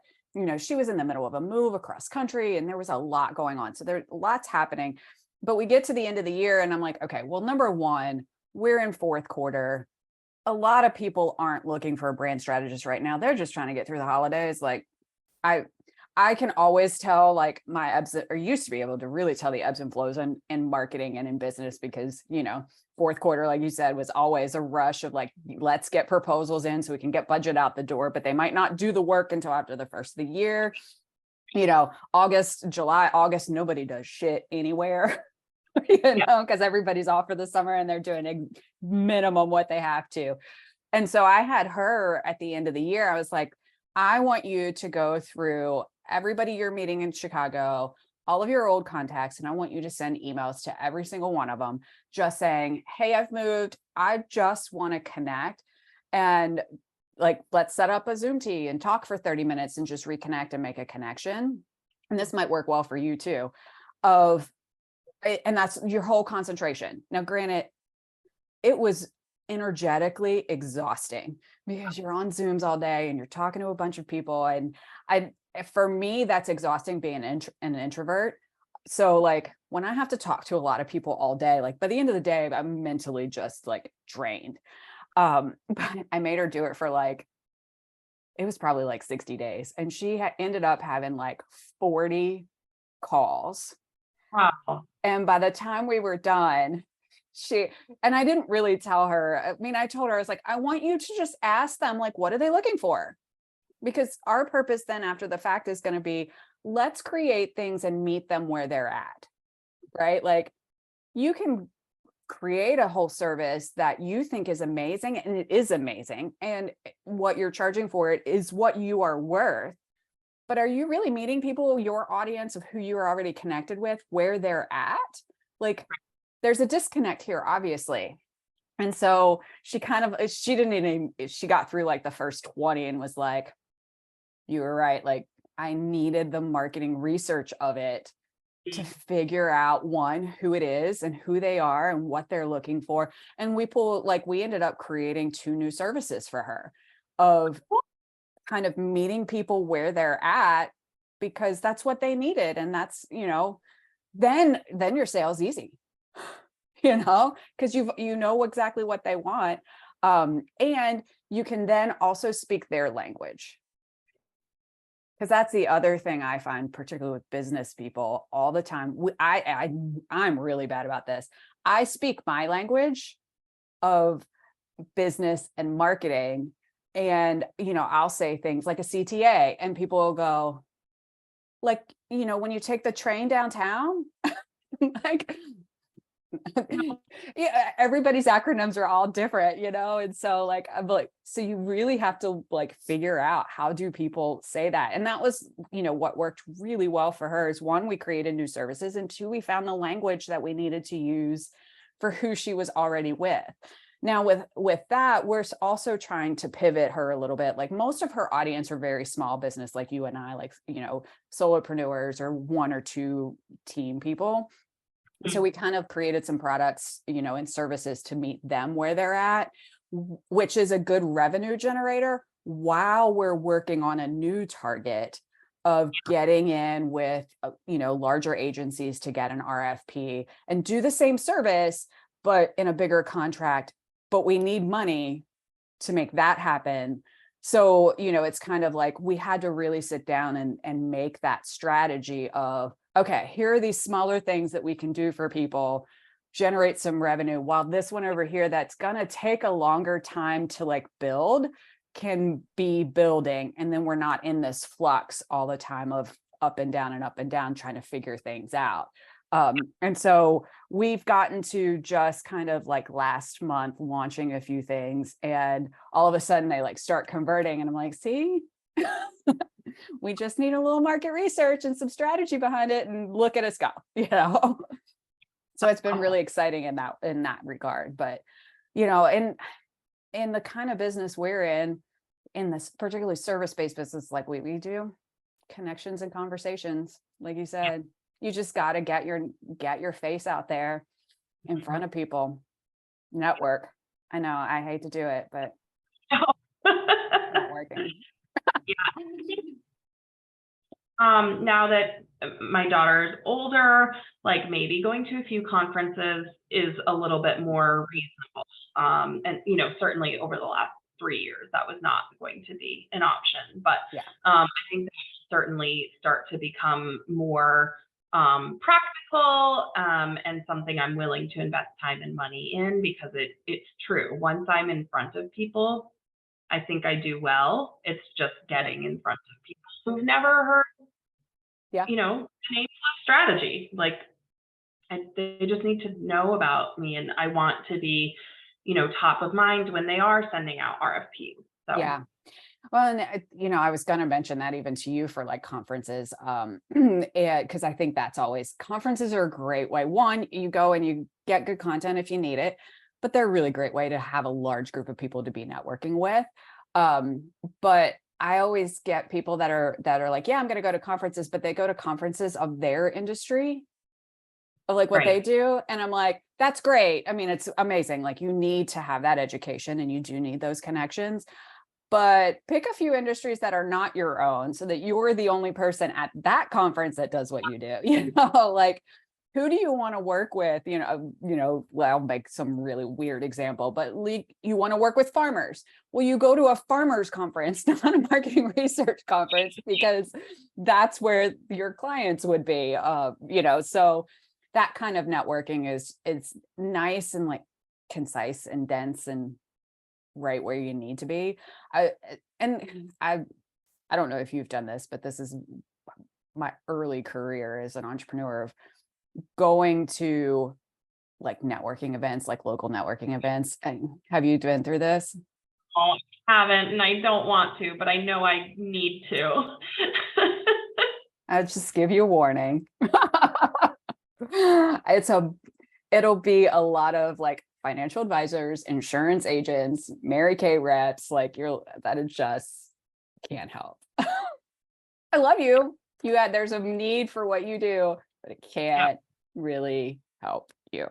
she was in the middle of a move across country and there was a lot going on. So there's lots happening, but we get to the end of the year and I'm like, okay, well, number one, we're in fourth quarter. A lot of people aren't looking for a brand strategist right now. They're just trying to get through the holidays. Like I can always tell like my ebbs, or used to be able to really tell the ebbs and flows in marketing and in business, because, fourth quarter, like you said, was always a rush of like, let's get proposals in so we can get budget out the door, but they might not do the work until after the first of the year. July, August, nobody does shit anywhere, because everybody's off for the summer and they're doing a minimum what they have to. And so I had her at the end of the year. I was like, I want you to go through everybody you're meeting in Chicago, all of your old contacts, and I want you to send emails to every single one of them, just saying, hey, I've moved. I just want to connect. And like, let's set up a Zoom tea and talk for 30 minutes and just reconnect and make a connection. And this might work well for you too. And that's your whole concentration. Now, granted, it was energetically exhausting because you're on Zooms all day and you're talking to a bunch of people. And for me, that's exhausting being an introvert. So like when I have to talk to a lot of people all day, like by the end of the day, I'm mentally just like drained. But I made her do it for like, it was probably like 60 days. And she ended up having like 40 calls. Wow. And by the time we were done, and I didn't really tell her. I mean, I told her, I was like, I want you to just ask them, like, what are they looking for? Because our purpose then after the fact is going to be, let's create things and meet them where they're at, right? Like you can create a whole service that you think is amazing, and it is amazing. And what you're charging for it is what you are worth. But are you really meeting people, your audience of who you are already connected with, where they're at? Like, there's a disconnect here, obviously. And so she got through like the first 20 and was like, you were right. Like I needed the marketing research of it to figure out one, who it is and who they are and what they're looking for. And we ended up creating 2 new services for her of kind of meeting people where they're at, because that's what they needed. And that's, then your sales easy. Because you know exactly what they want. And you can then also speak their language. Because that's the other thing I find, particularly with business people all the time. I'm really bad about this. I speak my language of business and marketing, And, I'll say things like a CTA and people will go like, when you take the train downtown, like, yeah, everybody's acronyms are all different, and so like I'm like, so you really have to like figure out how do people say that. And that was what worked really well for her is, one, we created new services, and two, we found the language that we needed to use for who she was already with. Now with that, we're also trying to pivot her a little bit. Like most of her audience are very small business, like you and I, like solopreneurs or one or two team people. So we kind of created some products, and services to meet them where they're at, which is a good revenue generator while we're working on a new target of getting in with, larger agencies to get an RFP and do the same service, but in a bigger contract. But we need money to make that happen. So, it's kind of like we had to really sit down and make that strategy of, okay, here are these smaller things that we can do for people, generate some revenue, while this one over here that's going to take a longer time to like build can be building. And then we're not in this flux all the time of up and down trying to figure things out. And so we've gotten to just kind of like last month launching a few things, and all of a sudden they like start converting, and I'm like, see, we just need a little market research and some strategy behind it, and look at us go, So it's been really exciting in that regard. But, in the kind of business we're in this particularly service-based business, like we do, connections and conversations, like you said. You just got to get your face out there in front of people. Network. I know I hate to do it, but it's not working. Now that my daughter is older, like maybe going to a few conferences is a little bit more reasonable. And certainly over the last 3 years, that was not going to be an option. But I think that certainly start to become more practical, and something I'm willing to invest time and money in, because it's true. Once I'm in front of people, I think I do well. It's just getting in front of people who've never heard, the name of strategy. Like, they just need to know about me, and I want to be, top of mind when they are sending out RFPs. So. Yeah. Well, and I was going to mention that even to you for like conferences, because I think that's always, conferences are a great way. One, you go and you get good content if you need it, but they're a really great way to have a large group of people to be networking with. But I always get people that are like, yeah, I'm going to go to conferences, but they go to conferences of their industry, of like what they do. And I'm like, that's great. I mean, it's amazing. Like, you need to have that education and you do need those connections. But pick a few industries that are not your own, so that you're the only person at that conference that does what you do. Like, who do you want to work with? Well, I'll make some really weird example, but you want to work with farmers. Well, you go to a farmers conference, not a marketing research conference, because that's where your clients would be. So that kind of networking is nice and like concise and dense and right where you need to be. I don't know if you've done this, but this is my early career as an entrepreneur, of going to like networking events, like local networking events. And have you been through this? I haven't, and I don't want to, but I know I need to. I'll just give you a warning. It'll be a lot of like financial advisors, insurance agents, Mary Kay reps, like that is just can't help. I love you. There's a need for what you do, but it can't really help you.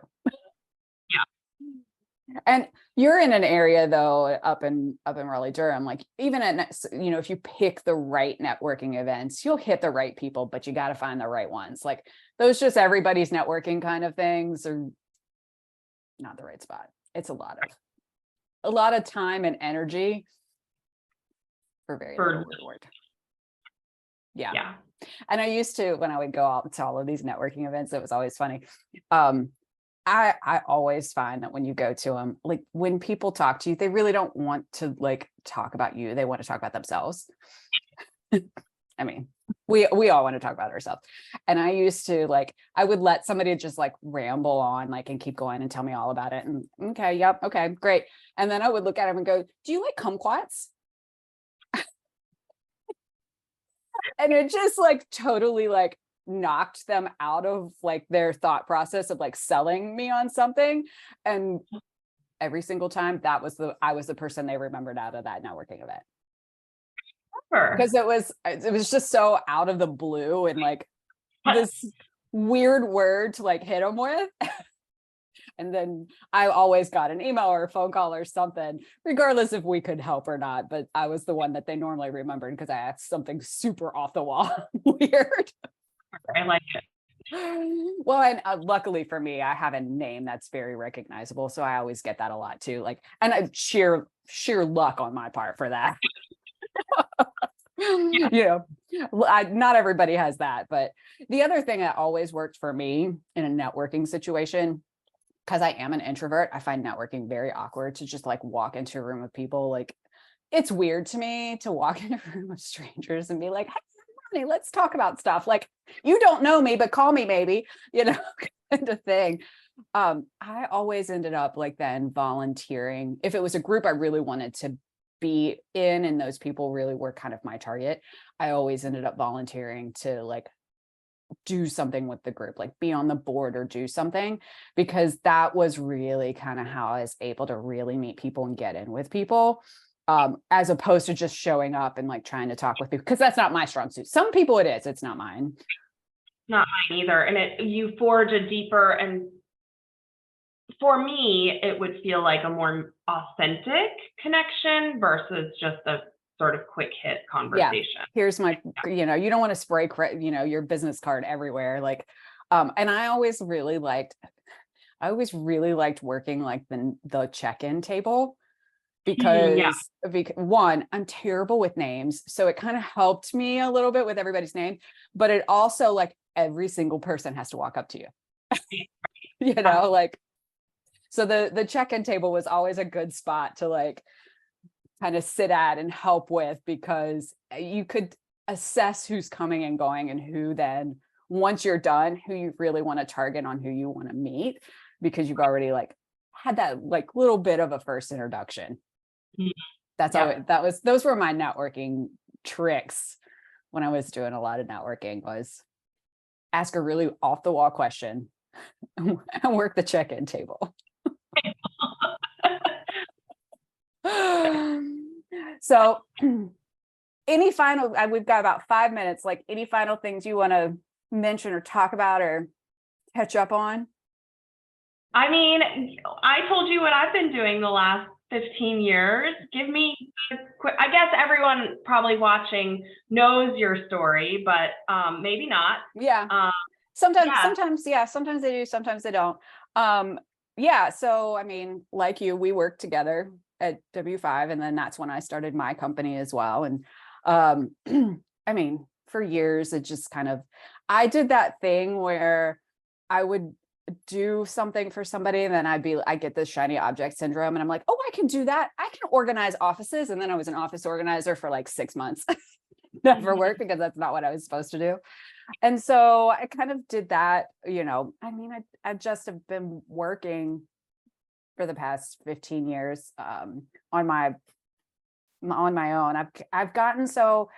And you're in an area though, up in Raleigh, Durham, like even if you pick the right networking events, you'll hit the right people, but you got to find the right ones. Like those just everybody's networking kind of things are not the right spot. It's a lot of time and energy for very little reward. Yeah. And I used to, when I would go out to all of these networking events, it was always funny. I always find that when you go to them, like when people talk to you, they really don't want to like talk about you. They want to talk about themselves. I mean, we all want to talk about ourselves. And I used to like, I would let somebody just like ramble on, like, and keep going and tell me all about it. And okay, yep, okay, great. And then I would look at him and go, do you like kumquats? And it just like totally like knocked them out of like their thought process of like selling me on something. And every single time I was the person they remembered out of that networking event. Because it was just so out of the blue and like this weird word to like hit them with. And then I always got an email or a phone call or something, regardless if we could help or not. But I was the one that they normally remembered because I asked something super off the wall weird. I like it. Well, and luckily for me, I have a name that's very recognizable. So I always get that a lot too. Like, and sheer luck on my part for that. Yeah. You know, not everybody has that. But the other thing that always worked for me in a networking situation, because I am an introvert, I find networking very awkward to just like walk into a room with people. Like, it's weird to me to walk in a room of strangers and be like, hey, let's talk about stuff. Like, you don't know me, but call me maybe, you know, kind of thing. I always ended up like then volunteering. If it was a group I really wanted to be in and those people really were kind of my target, I always ended up volunteering to like do something with the group, like be on the board or do something, because that was really kind of how I was able to really meet people and get in with people, as opposed to just showing up and like trying to talk with people, because that's not my strong suit. Some people it is, it's not mine. Not mine either. And you forge a deeper, and for me, it would feel like a more authentic connection versus just a sort of quick hit conversation. Yeah. Here's my, you know, you don't want to spray, you know, your business card everywhere. Like, and I always really liked working like the check-in table because, one, I'm terrible with names. So it kind of helped me a little bit with everybody's name, but it also like every single person has to walk up to you, you know, like, so the check-in table was always a good spot to like kind of sit at and help with, because you could assess who's coming and going and who then, once you're done, who you really want to target on who you want to meet, because you've already like had that like little bit of a first introduction. That's always, those were my networking tricks when I was doing a lot of networking, was ask a really off the wall question and work the check-in table. So any final, we've got about 5 minutes, like any final things you want to mention or talk about or catch up on? I mean, I told you what I've been doing the last 15 years. Give me a quick, I guess everyone probably watching knows your story, but maybe not. Yeah. Sometimes they do, sometimes they don't. Yeah. So, I mean, like you, we worked together at W5, and then that's when I started my company as well. And I mean, for years, it just kind of, I did that thing where I would do something for somebody and then I get this shiny object syndrome, and I'm like, oh, I can do that. I can organize offices. And then I was an office organizer for like 6 months. Never worked, because that's not what I was supposed to do. And so I kind of did that, you know. I mean, I just have been working for the past 15 years on my own. I've gotten, so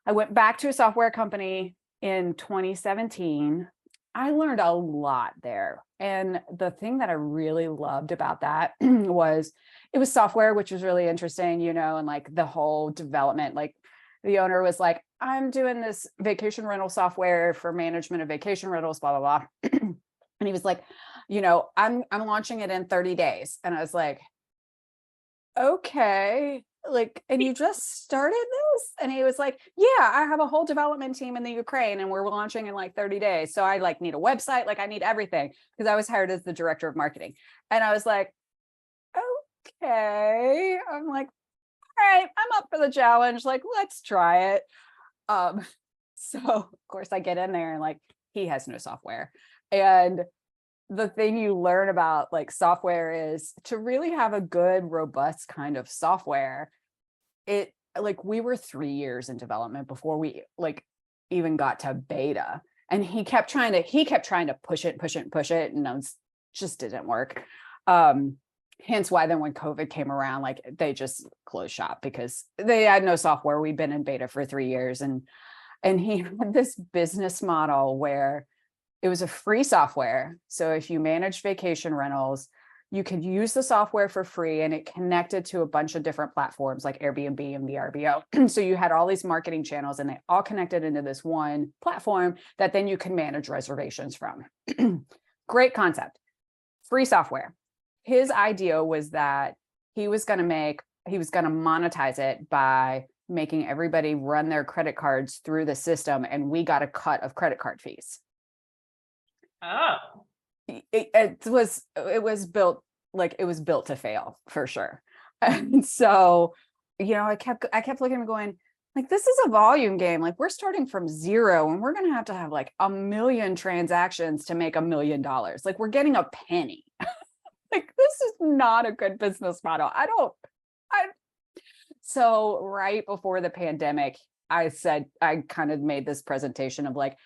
I went back to a software company in 2017. I learned a lot there. And the thing that I really loved about that was it was software, which was really interesting, you know, and like the whole development, like the owner was like, I'm doing this vacation rental software for management of vacation rentals, blah, blah, blah. And he was like, you know, I'm launching it in 30 days. And I was like, okay, like, and you just started this? And he was like, yeah, I have a whole development team in the Ukraine and we're launching in like 30 days. So I like need a website, like I need everything, because I was hired as the director of marketing. And I was like, okay. I'm like, all right, I'm up for the challenge. Like, let's try it. So of course I get in there and like, he has no software. And the thing you learn about like software is to really have a good, robust kind of software. It like we were 3 years in development before we like even got to beta. And he kept trying to push it, and it just didn't work. Hence why then when COVID came around, like they just closed shop because they had no software. We'd been in beta for 3 years, and he had this business model where it was a free software. So if you manage vacation rentals, you could use the software for free, and it connected to a bunch of different platforms like Airbnb and VRBO. So you had all these marketing channels, and they all connected into this one platform that then you can manage reservations from. Great concept, free software. His idea was that he was going to monetize it by making everybody run their credit cards through the system, and we got a cut of credit card fees. Oh. It was built to fail for sure. And so, I kept looking and going, like, this is a volume game. Like, we're starting from zero, and we're going to have like 1 million transactions to make $1 million. Like, we're getting a penny. Like, this is not a good business model. So right before the pandemic, I kind of made this presentation of like,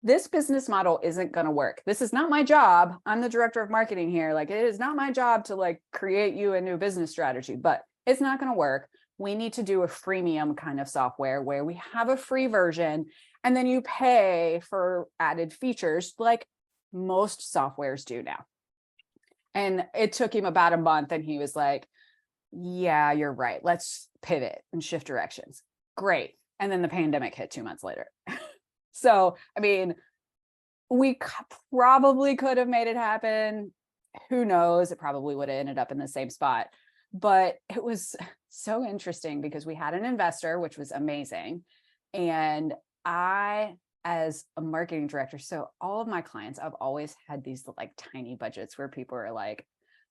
this business model isn't going to work. This is not my job. I'm the director of marketing here. Like, it is not my job to like create you a new business strategy, but it's not going to work. We need to do a freemium kind of software where we have a free version and then you pay for added features like most softwares do now. And it took him about a month, and he was like, yeah, you're right. Let's pivot and shift directions. Great. And then the pandemic hit 2 months later. So, I mean, we probably could have made it happen. Who knows? It probably would have ended up in the same spot. But it was so interesting because we had an investor, which was amazing. And I, as a marketing director, so all of my clients, I've always had these like tiny budgets where people are like,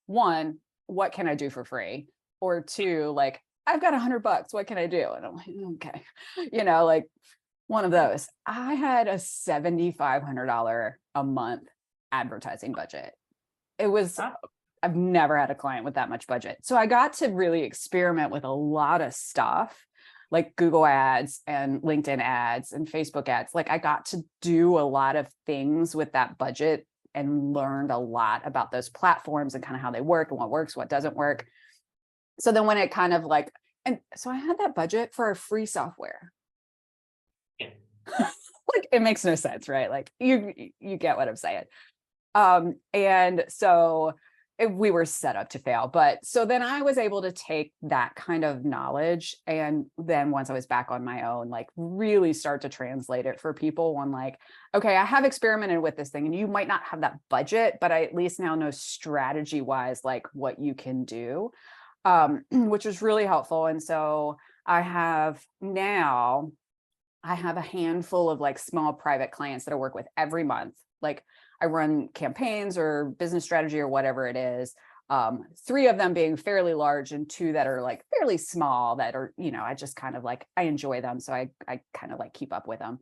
one, what can I do for free? Or two, like, I've got $100. What can I do? And I'm like, okay, like, one of those. I had a $7,500 a month advertising budget. I've never had a client with that much budget. So I got to really experiment with a lot of stuff like Google ads and LinkedIn ads and Facebook ads. Like, I got to do a lot of things with that budget and learned a lot about those platforms and kind of how they work and what works, what doesn't work. So then when it kind of like, and so I had that budget for a free software. Like, it makes no sense, right? Like, you get what I'm saying. And so we were set up to fail. But so then I was able to take that kind of knowledge, and then once I was back on my own, like really start to translate it for people on like, okay, I have experimented with this thing, and you might not have that budget, but I at least now know strategy wise, like what you can do, which was really helpful. And so I have a handful of like small private clients that I work with every month. Like, I run campaigns or business strategy or whatever it is. 3 of them being fairly large and 2 that are like fairly small that are, I just kind of like, I enjoy them. So I kind of like keep up with them,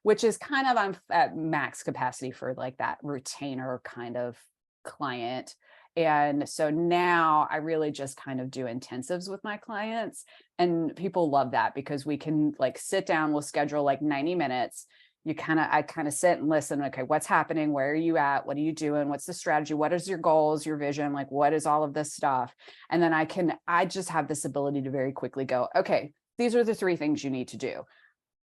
which is kind of, I'm at max capacity for like that retainer kind of client. And so now I really just kind of do intensives with my clients, and people love that because we can like sit down, we'll schedule like 90 minutes. I kind of sit and listen. Okay, what's happening? Where are you at? What are you doing? What's the strategy? What is your goals, your vision? Like, what is all of this stuff? And then I just have this ability to very quickly go, okay, these are the 3 things you need to do,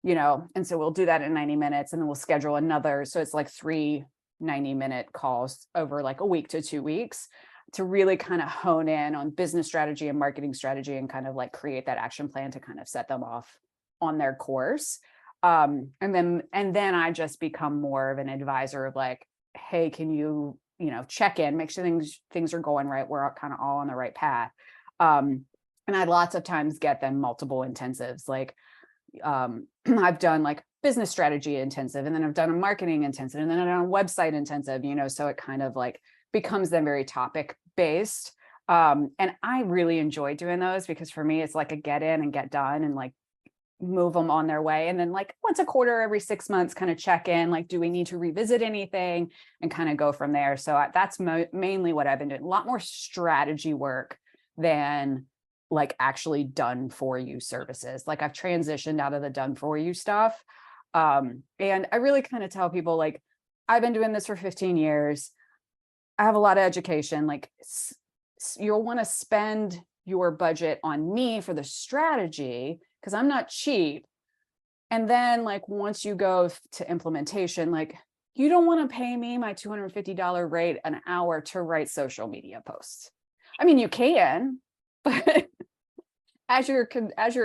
and so we'll do that in 90 minutes, and then we'll schedule another. So it's like 3 90-minute calls over like a week to 2 weeks to really kind of hone in on business strategy and marketing strategy and kind of like create that action plan to kind of set them off on their course. And then I just become more of an advisor of like, hey, can you, check in, make sure things are going right. We're kind of all on the right path. And I lots of times get them multiple intensives. Like, I've done like business strategy intensive, and then I've done a marketing intensive, and then I've done a website intensive, so it kind of like becomes then very topic based. And I really enjoy doing those because for me, it's like a get in and get done. And like, move them on their way. And then like once a quarter, every 6 months, kind of check in, like, do we need to revisit anything, and kind of go from there. So that's mainly what I've been doing. A lot more strategy work than like actually done for you services. Like I've transitioned out of the done for you stuff. And I really kind of tell people, like, I've been doing this for 15 years. I have a lot of education. Like you'll want to spend your budget on me for the strategy, because I'm not cheap. And then like once you go to implementation, like you don't want to pay me my $250 rate an hour to write social media posts. I mean, you can, but as your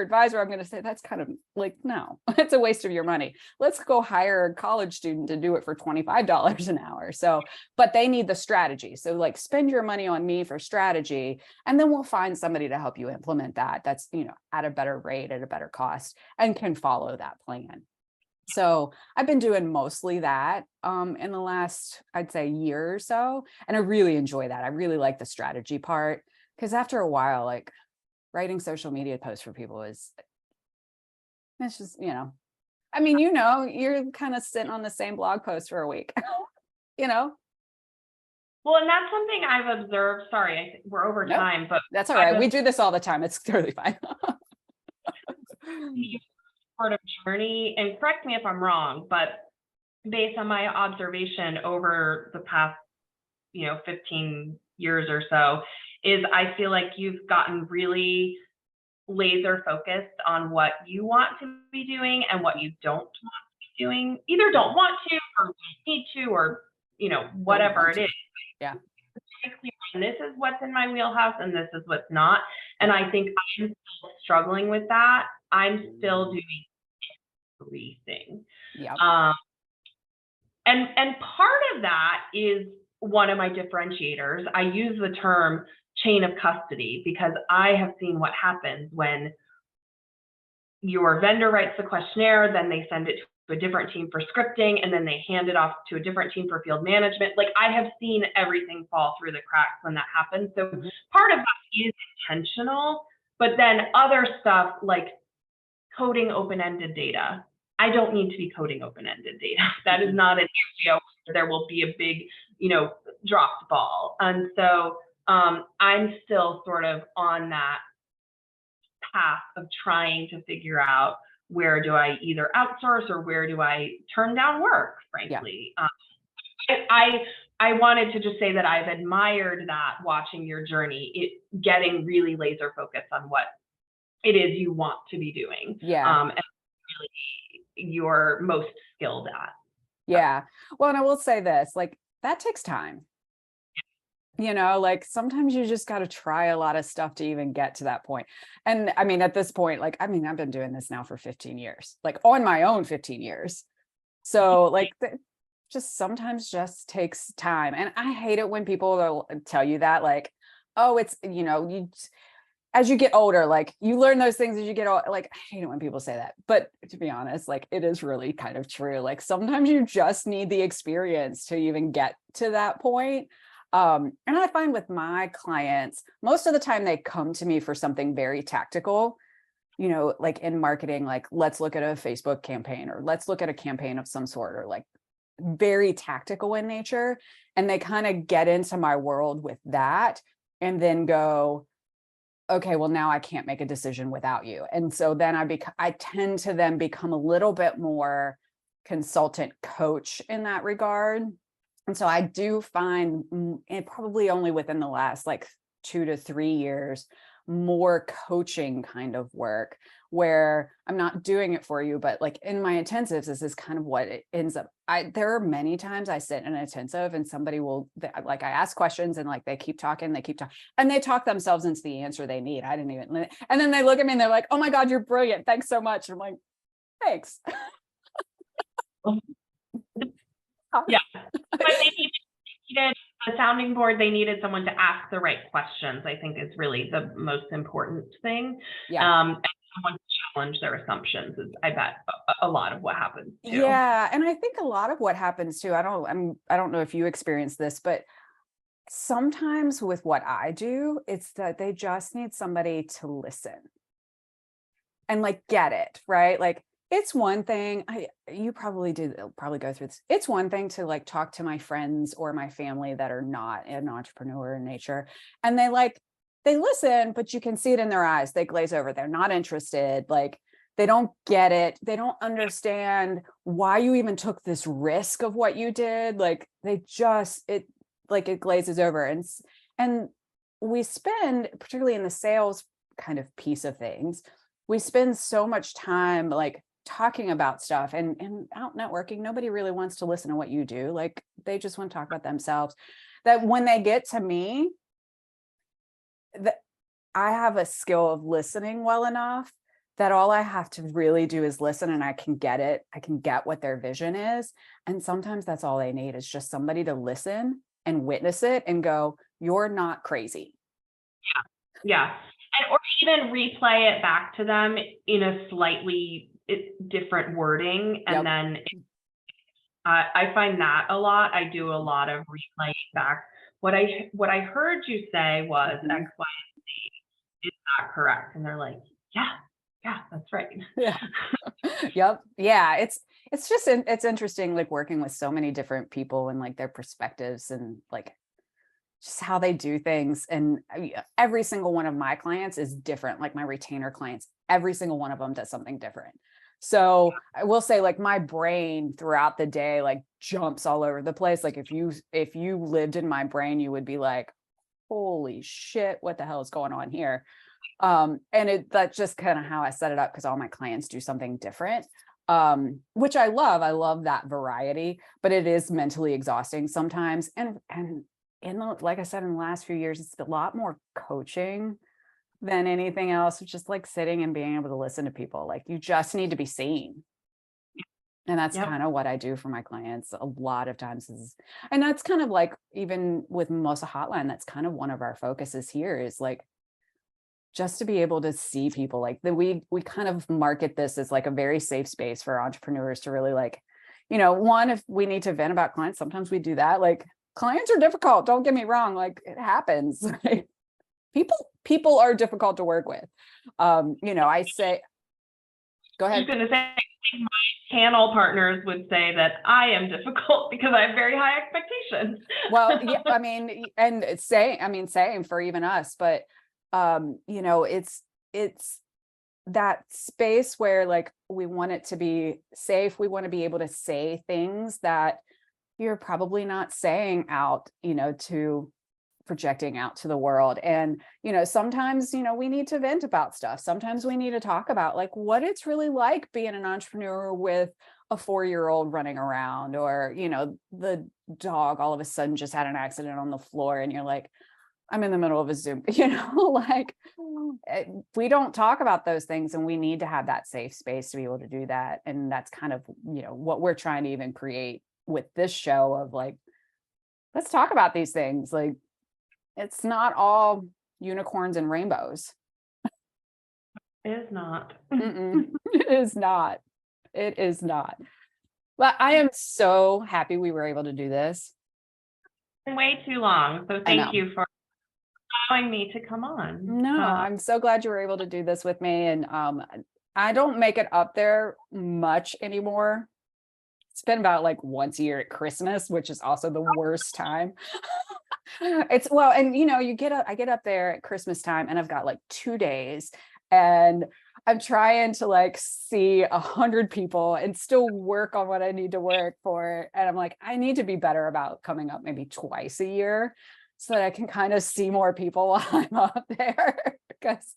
advisor, I'm going to say that's kind of like, no, it's a waste of your money. Let's go hire a college student to do it for $25 an hour. So, but they need the strategy. So like spend your money on me for strategy, and then we'll find somebody to help you implement that. That's, at a better rate, at a better cost, and can follow that plan. So I've been doing mostly that in the last, I'd say, year or so. And I really enjoy that. I really like the strategy part, because after a while, like, writing social media posts for people it's just, I mean, you're kind of sitting on the same blog post for a week, Well, and that's something I've observed. Sorry, we're over time, but that's all right. We do this all the time. It's totally fine. Part of journey, and correct me if I'm wrong, but based on my observation over the past, 15 years or so, is I feel like you've gotten really laser focused on what you want to be doing and what you don't want to be doing. Either don't want to, or need to, or whatever it is. Yeah. And this is what's in my wheelhouse, and this is what's not. And I think I'm still struggling with that. I'm still doing everything. Yeah. And part of that is one of my differentiators. I use the term chain of custody, because I have seen what happens when your vendor writes the questionnaire, then they send it to a different team for scripting, and then they hand it off to a different team for field management. Like, I have seen everything fall through the cracks when that happens. So part of that is intentional, but then other stuff like coding open-ended data. I don't need to be coding open-ended data. That is not an area where there will be a big, dropped ball. And so I'm still sort of on that path of trying to figure out, where do I either outsource or where do I turn down work, frankly. Yeah. I wanted to just say that I've admired that, watching your journey, getting really laser focused on what it is you want to be doing. Yeah. And really you're most skilled at. Yeah. Well, and I will say this, like, that takes time. Like sometimes you just got to try a lot of stuff to even get to that point. And I mean, at this point, like, I've been doing this now for 15 years, like on my own 15 years. So like just sometimes just takes time. And I hate it when people will tell you that, like, oh, it's, as you get older, like you learn those things as you get old. Like, I hate it when people say that, but to be honest, like it is really kind of true. Like sometimes you just need the experience to even get to that point. And I find with my clients, most of the time they come to me for something very tactical, like in marketing, like let's look at a Facebook campaign, or let's look at a campaign of some sort, or like very tactical in nature. And they kind of get into my world with that and then go, okay, well, now I can't make a decision without you. And so then I tend to then become a little bit more consultant coach in that regard. And so I do find, and probably only within the last like 2 to 3 years, more coaching kind of work, where I'm not doing it for you, but like in my intensives, this is kind of what it ends up. There are many times I sit in an intensive and somebody will, like, I ask questions and like they keep talking, and they talk themselves into the answer they need. I didn't even, and then they look at me and they're like, oh my God, you're brilliant. Thanks so much. And I'm like, thanks. Yeah. But they needed a sounding board. They needed someone to ask the right questions, I think, is really the most important thing. Yeah. And someone to challenge their assumptions is, I bet, a lot of what happens too. Yeah. And I think a lot of what happens too, I don't know if you experience this, but sometimes with what I do, it's that they just need somebody to listen. and like get it, right? Like it's one thing, you probably go through this. It's one thing to like talk to my friends or my family that are not an entrepreneur in nature, and they listen, but you can see it in their eyes. They glaze over. They're not interested. Like they don't get it. They don't understand why you even took this risk of what you did. Like it glazes over. And we spend, particularly in the sales kind of piece of things, we spend so much time like talking about stuff and out networking. Nobody really wants to listen to what you do. Like they just want to talk about themselves. That when they get to me, that I have a skill of listening well enough that all I have to really do is listen, and I can get it. I can get what their vision is. And sometimes that's all they need, is just somebody to listen and witness it and go, you're not crazy. Yeah. And, or even replay it back to them in a slightly different wording. And then I find that a lot. I do a lot of replaying back. What I heard you say was X, Y, and Z. Is that correct? And they're like, yeah, that's right. Yeah. Yep. Yeah. It's interesting, like working with so many different people and like their perspectives and like just how they do things. And every single one of my clients is different. Like my retainer clients, every single one of them does something different. So I will say, like, my brain throughout the day, like, jumps all over the place. Like if you lived in my brain, you would be like, holy shit, what the hell is going on here? And that's just kind of how I set it up, because all my clients do something different, which I love. I love that variety, but it is mentally exhausting sometimes. And like I said, in the last few years, it's a lot more coaching than anything else. It's just like sitting and being able to listen to people. Like you just need to be seen. And that's kind of what I do for my clients a lot of times and that's kind of like, even with Mimosa Hotline, that's kind of one of our focuses here, is like just to be able to see people. Like we kind of market this as like a very safe space for entrepreneurs to really, like, one, if we need to vent about clients, sometimes we do that. Like clients are difficult. Don't get me wrong. Like it happens. Like, people are difficult to work with. I say, go ahead. I was going to say, my panel partners would say that I am difficult because I have very high expectations. Well, yeah, I mean, and same for even us, but it's that space where like we want it to be safe. We want to be able to say things that you're probably not saying out, to projecting out to the world. And, sometimes, we need to vent about stuff. Sometimes we need to talk about like what it's really like being an entrepreneur with a 4-year-old running around, or, the dog all of a sudden just had an accident on the floor and you're like, I'm in the middle of a Zoom, like we don't talk about those things, and we need to have that safe space to be able to do that. And that's kind of, what we're trying to even create with this show of like, let's talk about these things. Like, it's not all unicorns and rainbows. It is not. It is not. It is not. But I am so happy we were able to do this. Way too long. So thank you for allowing me to come on. No, I'm so glad you were able to do this with me. And I don't make it up there much anymore. It's been about like once a year at Christmas, which is also the worst time. And I get up there at Christmas time and I've got like 2 days, and I'm trying to like see 100 people and still work on what I need to work for. And I'm like, I need to be better about coming up maybe twice a year so that I can kind of see more people while I'm up there. Because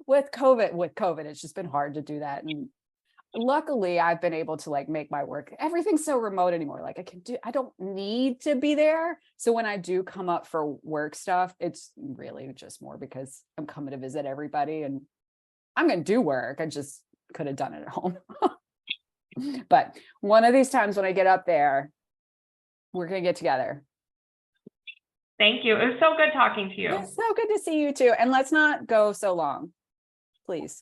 with COVID, it's just been hard to do that. And luckily I've been able to like make my work, everything's so remote anymore. Like I don't need to be there. So when I do come up for work stuff, it's really just more because I'm coming to visit everybody and I'm going to do work. I just could have done it at home. But one of these times when I get up there, we're going to get together. Thank you. It was so good talking to you. It's so good to see you too. And let's not go so long, please.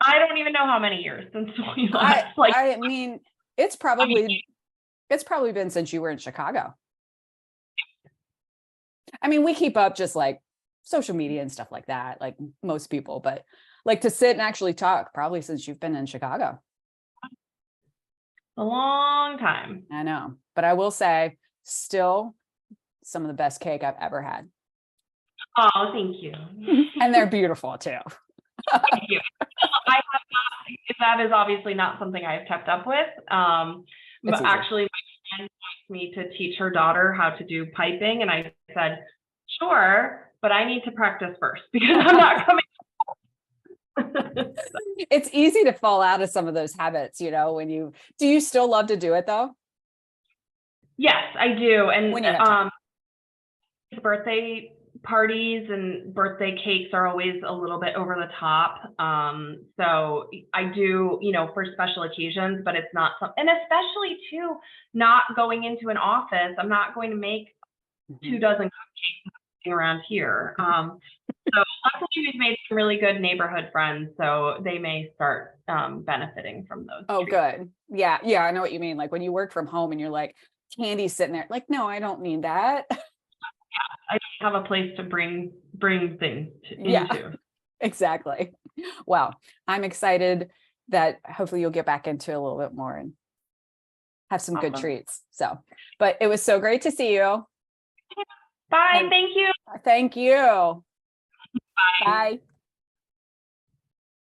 I don't even know how many years since we last. I mean, it's probably been since you were in Chicago. I mean, we keep up just like social media and stuff like that, like most people, but like to sit and actually talk, probably since you've been in Chicago. A long time. I know, but I will say still some of the best cake I've ever had. Oh, thank you. And they're beautiful too. Thank you. I have not, that is obviously not something I've kept up with. But actually, my friend asked me to teach her daughter how to do piping, and I said, sure, but I need to practice first because I'm not coming. It's easy to fall out of some of those habits, you know, when do you still love to do it though? Yes, I do. And when you have time. Birthday parties and birthday cakes are always a little bit over the top. So I do, you know, for special occasions, but it's not something, and especially too, not going into an office. I'm not going to make 2 dozen cupcakes around here. So luckily we've made some really good neighborhood friends, so they may start benefiting from those. Oh, treats. good. Yeah. Yeah. I know what you mean. Like when you work from home and you're like, candy sitting there, like, no, I don't need that. I don't have a place to bring things Yeah, into. exactly. Wow. I'm excited that hopefully you'll get back into a little bit more and have some good treats. So, but it was so great to see you. Bye. And thank you. thank you. Bye. Bye.